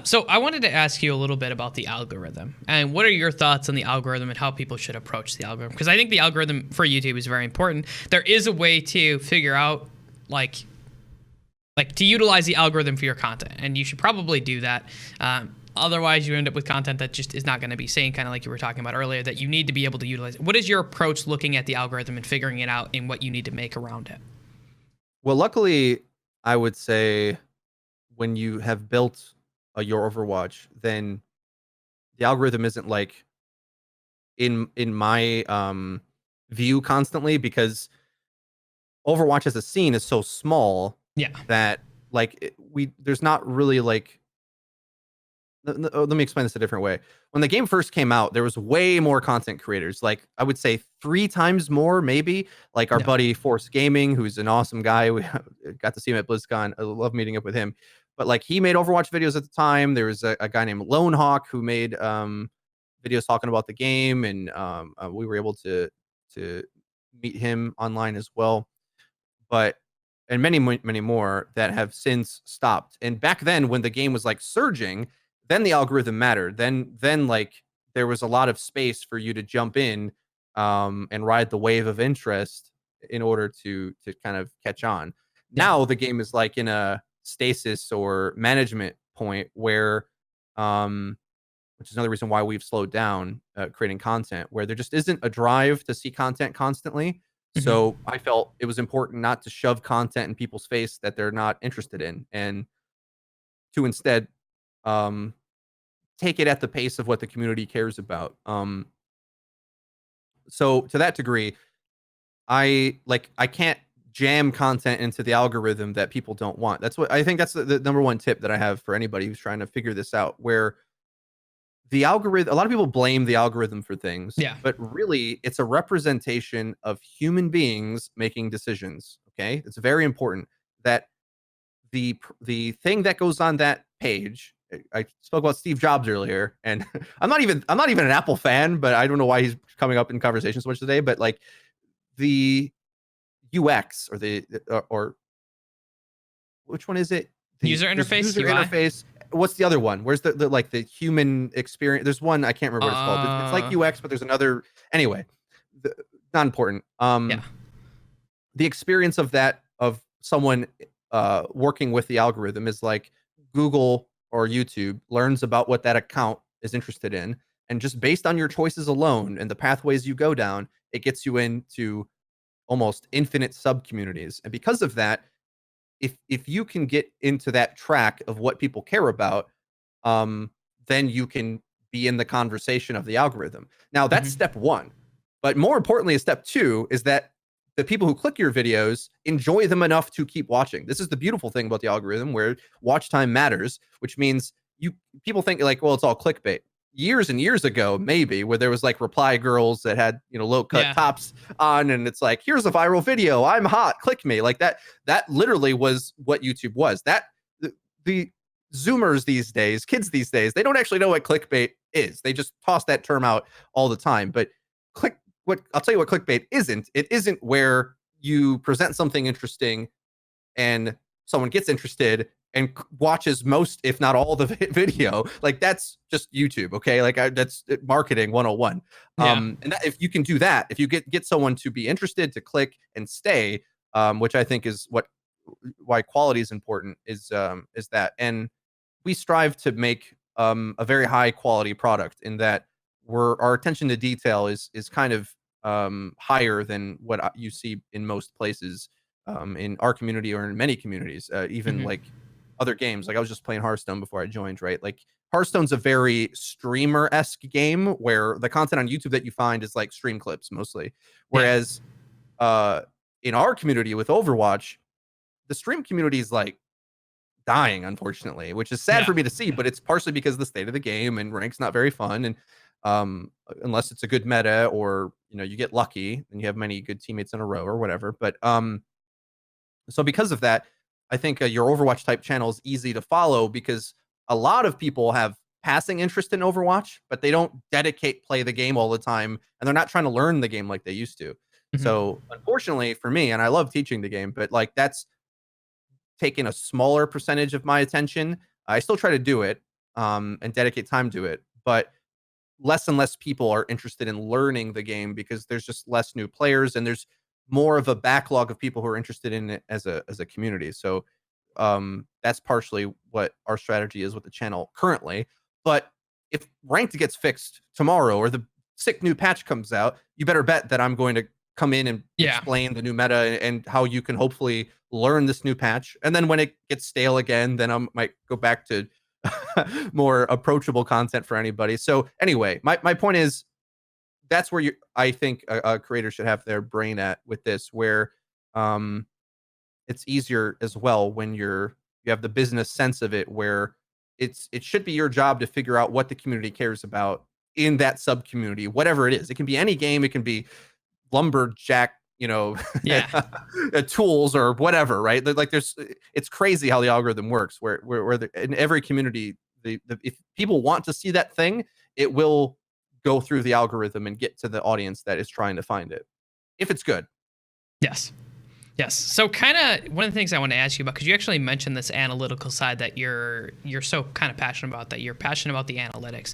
B: So I wanted to ask you a little bit about the algorithm and what are your thoughts on the algorithm and how people should approach the algorithm? Because I think the algorithm for YouTube is very important. There is a way to figure out like to utilize the algorithm for your content, and you should probably do that. Otherwise, you end up with content that just is not going to be sane, kind of like you were talking about earlier, that you need to be able to utilize. What is your approach looking at the algorithm and figuring it out and what you need to make around it?
A: Well, luckily, I would say when you have built a your Overwatch, then the algorithm isn't like in my view constantly because Overwatch as a scene is so small
B: Yeah.
A: that like we there's not really like let me explain this a different way. When the game first came out, there was way more content creators. Like I would say 3 times more, maybe. Like our
B: Yeah.
A: buddy Force Gaming, who's an awesome guy. We got to see him at BlizzCon. I love meeting up with him. But like he made Overwatch videos at the time. There was a guy named Lone Hawk who made videos talking about the game, and we were able to meet him online as well. But and many more that have since stopped. And back then, when the game was like surging, then the algorithm mattered. Then like there was a lot of space for you to jump in and ride the wave of interest in order to kind of catch on.
B: Yeah.
A: Now the game is like in a stasis or management point where which is another reason why we've slowed down creating content, where there just isn't a drive to see content constantly.
B: Hmm.
A: So I felt it was important not to shove content in people's face that they're not interested in, and to instead um, take it at the pace of what the community cares about. So to that degree, I can't jam content into the algorithm that people don't want. That's what I think. That's the number one tip that I have for anybody who's trying to figure this out. Where the algorithm, a lot of people blame the algorithm for things,
B: Yeah.
A: but really it's a representation of human beings making decisions. Okay, it's very important that the thing that goes on that page. I spoke about Steve Jobs earlier, and I'm not even an Apple fan, but I don't know why he's coming up in conversation so much today. But like the UX or which one is it?
B: User
A: There's
B: interface,
A: user
B: UI.
A: interface. What's the other one? Where's the like the human experience? There's one I can't remember what it's called. It's like
B: Uh,
A: UX, but there's another. Anyway, not important.
B: yeah.
A: The experience of that of someone working with the algorithm is like Google or YouTube learns about what that account is interested in, and just based on your choices alone and the pathways you go down, it gets you into almost infinite sub communities. And because of that, if you can get into that track of what people care about, um, then you can be in the conversation of the algorithm. Now that's
B: Hmm.
A: step one, but more importantly, step two is that the people who click your videos enjoy them enough to keep watching. This is the beautiful thing about the algorithm, where watch time matters, which means you people think like, well, it's all clickbait. Years and years ago, maybe, where there was like reply girls that had low cut
B: Yeah.
A: tops on, and it's like, here's a viral video, I'm hot, click me, like that. That literally was what YouTube was. That the Zoomers these days, kids these days, they don't actually know what clickbait is. They just toss that term out all the time. But click what I'll tell you what clickbait isn't. It isn't where you present something interesting and someone gets interested and watches most, if not all, the video. Like that's just YouTube, okay? Like that's marketing 101.
B: Yeah.
A: And that, if you can do that, if you get someone to be interested, to click and stay, which I think is why quality is important, is that. And we strive to make a very high quality product, in that our attention to detail is kind of higher than what you see in most places, in our community or in many communities, even
B: Hmm.
A: like other games. Like I was just playing Hearthstone before I joined, right? Like Hearthstone's a very streamer-esque game, where the content on YouTube that you find is like stream clips mostly.
B: Yeah.
A: Whereas uh, in our community with Overwatch, the stream community is like dying, unfortunately, which is sad
B: Yeah.
A: for me to see, but it's partially because of the state of the game, and rank's not very fun. And unless it's a good meta, or you get lucky and you have many good teammates in a row or whatever. But so because of that, I think your Overwatch type channel is easy to follow, because a lot of people have passing interest in Overwatch, but they don't play the game all the time, and they're not trying to learn the game like they used to.
B: Hmm.
A: So unfortunately for me, and I love teaching the game, but like that's taken a smaller percentage of my attention. I still try to do it, and dedicate time to it, but less and less people are interested in learning the game, because there's just less new players, and there's more of a backlog of people who are interested in it as a community. So that's partially what our strategy is with the channel currently. But if ranked gets fixed tomorrow, or the sick new patch comes out, you better bet that I'm going to come in and
B: Yeah.
A: explain the new meta and how you can hopefully learn this new patch. And then when it gets stale again, then I might go back to more approachable content for anybody. So anyway, my point is, that's where I think a creator should have their brain at with this, where um it's easier as well when you have the business sense of it, where it should be your job to figure out what the community cares about in that sub community, whatever it is. It can be any game, it can be lumberjack,
B: Yeah.
A: tools or whatever, right? Like it's crazy how the algorithm works, where in every community, if people want to see that thing, it will go through the algorithm and get to the audience that is trying to find it, if it's good.
B: Yes. Yes. So kind of one of the things I want to ask you about, because you actually mentioned this analytical side that you're so kind of passionate about, that you're passionate about the analytics.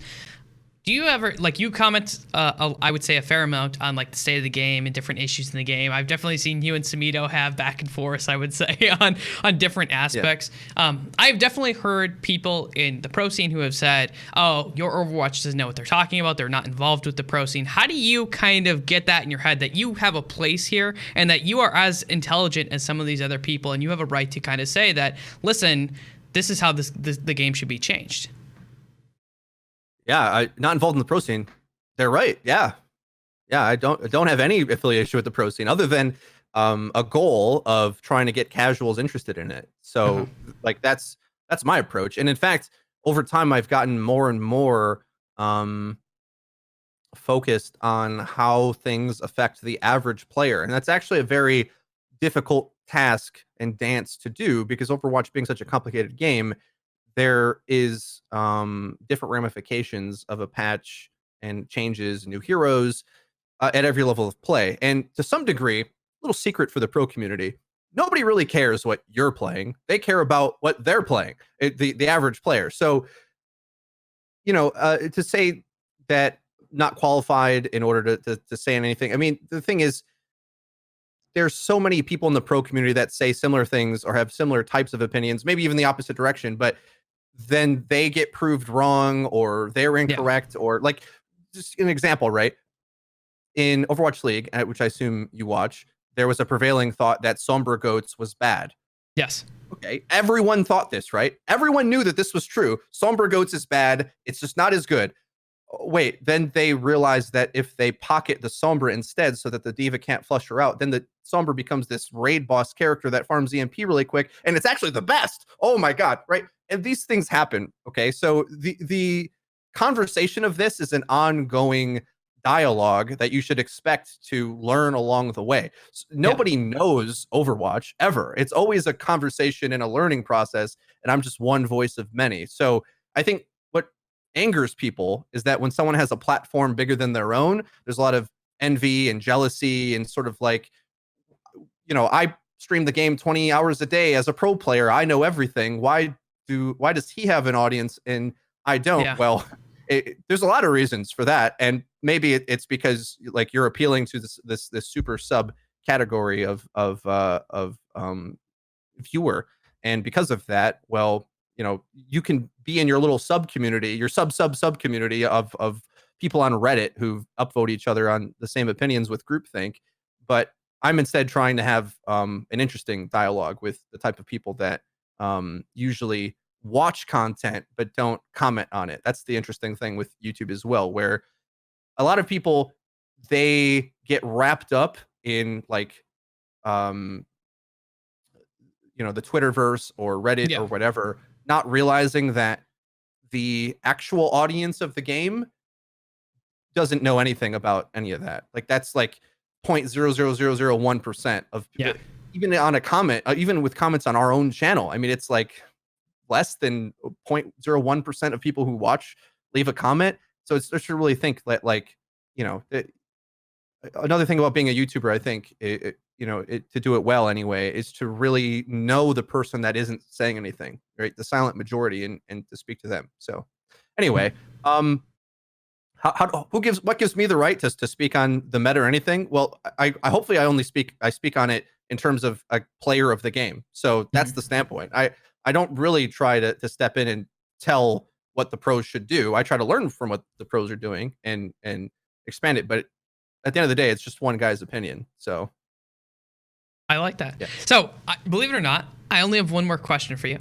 B: Do you ever, like, you comment, I would say, a fair amount on like the state of the game and different issues in the game? I've definitely seen you and Samito have back and forth, I would say, on different
A: Yeah.
B: aspects. I've definitely heard people in the pro scene who have said, "Oh, your Overwatch doesn't know what they're talking about. They're not involved with the pro scene." How do you kind of get that in your head, that you have a place here and that you are as intelligent as some of these other people, and you have a right to kind of say that, listen, this is how the game should be changed?
A: Yeah, not involved in the pro scene. They're right. Yeah, yeah. I don't have any affiliation with the pro scene, other than a goal of trying to get casuals interested in it.
B: Uh-huh.
A: So like that's my approach. And in fact, over time, I've gotten more and more um, focused on how things affect the average player, and that's actually a very difficult task and dance to do, because Overwatch being such a complicated game, there is different ramifications of a patch and changes, new heroes. at every level of play. And to some degree, little secret for the pro community, nobody really cares what you're playing. They care about what they're playing, the average player. So, to say that not qualified in order to say anything. I mean, the thing is, there's so many people in the pro community that say similar things or have similar types of opinions, maybe even the opposite direction, but then they get proved wrong or they're
B: Yeah.
A: incorrect, or like, just an example, right? In Overwatch League, which I assume you watch, there was a prevailing thought that Sombra Goats was bad.
B: Yes.
A: Okay, everyone thought this, right? Everyone knew that this was true. Sombra Goats is bad. It's just not as good. Wait, then they realized that if they pocket the Sombra instead so that the D.Va can't flush her out, then the Sombra becomes this raid boss character that farms EMP really quick, and it's actually the best. Oh my god, right? And these things happen, okay? So the conversation of this is an ongoing dialogue that you should expect to learn along the way. Nobody knows Overwatch ever. It's always a conversation and a learning process, and I'm just one voice of many. So I think what angers people is that when someone has a platform bigger than their own, there's a lot of envy and jealousy and sort of like, I stream the game 20 hours a day as a pro player. I know everything. Why does he have an audience and I don't?
B: Yeah.
A: Well, there's a lot of reasons for that, and maybe it's because like you're appealing to this super sub category of viewer, and because of that, well, you can be in your little sub community, your sub community of people on Reddit who upvote each other on the same opinions with groupthink, but I'm instead trying to have an interesting dialogue with the type of people that usually watch content but don't comment on it. That's the interesting thing with YouTube as well, where a lot of people, they get wrapped up in like the Twitterverse or Reddit or whatever, not realizing that the actual audience of the game doesn't know anything about any of that. Like that's like 0.00001% of even on a comment, even with comments on our own channel. I mean, it's like less than 0.01% of people who watch leave a comment. So it's just to really think that, like, another thing about being a YouTuber, I think, to do it well anyway, is to really know the person that isn't saying anything, right? The silent majority, and to speak to them. So anyway, what gives me the right to speak on the meta or anything? Well, I hopefully I speak on it in terms of a player of the game. So that's the standpoint. I don't really try to step in and tell what the pros should do. I try to learn from what the pros are doing and expand it. But at the end of the day, it's just one guy's opinion. So
B: I like that.
A: Yeah.
B: So believe it or not, I only have one more question for you.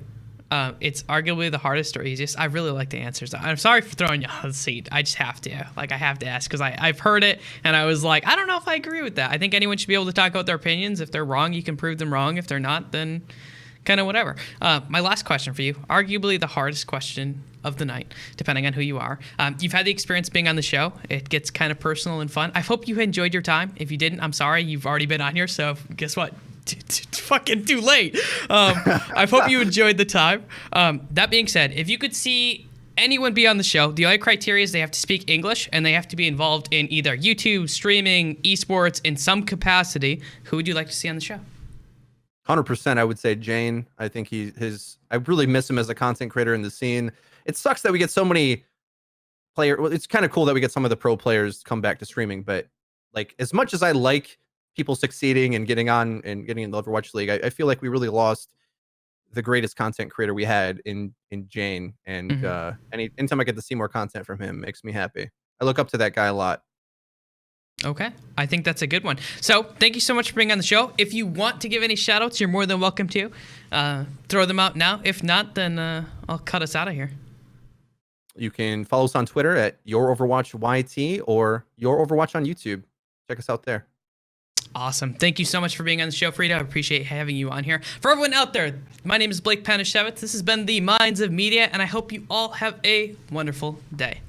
B: It's arguably the hardest or easiest. I really like the answers. I'm sorry for throwing you on the seat. I just have to. Like, I have to ask because I've heard it and I was like, I don't know if I agree with that. I think anyone should be able to talk about their opinions. If they're wrong, you can prove them wrong. If they're not, then kind of whatever. My last question for you, arguably the hardest question of the night, depending on who you are. You've had the experience being on the show. It gets kind of personal and fun. I hope you enjoyed your time. If you didn't, I'm sorry. You've already been on here, so guess what? Fucking too late. I hope you enjoyed the time. That being said, if you could see anyone be on the show, the only criteria is they have to speak English and they have to be involved in either YouTube, streaming, esports in some capacity. Who would you like to see on the show?
A: 100%, I would say Jane. I think I really miss him as a content creator in the scene. It sucks that we get so many well, it's kind of cool that we get some of the pro players come back to streaming, but like, as much as I like people succeeding and getting on and getting in the Overwatch League, I feel like we really lost the greatest content creator we had in Jane. And anytime I get to see more content from him, makes me happy. I look up to that guy a lot.
B: Okay, I think that's a good one. So thank you so much for being on the show. If you want to give any shout outs, you're more than welcome to. Throw them out now. If not, then I'll cut us out of here.
A: You can follow us on Twitter at YourOverwatchYT or YourOverwatch on YouTube. Check us out there.
B: Awesome. Thank you so much for being on the show, Freedo. I appreciate having you on here. For everyone out there, my name is Blake Panashevitz. This has been the Minds of Media, and I hope you all have a wonderful day.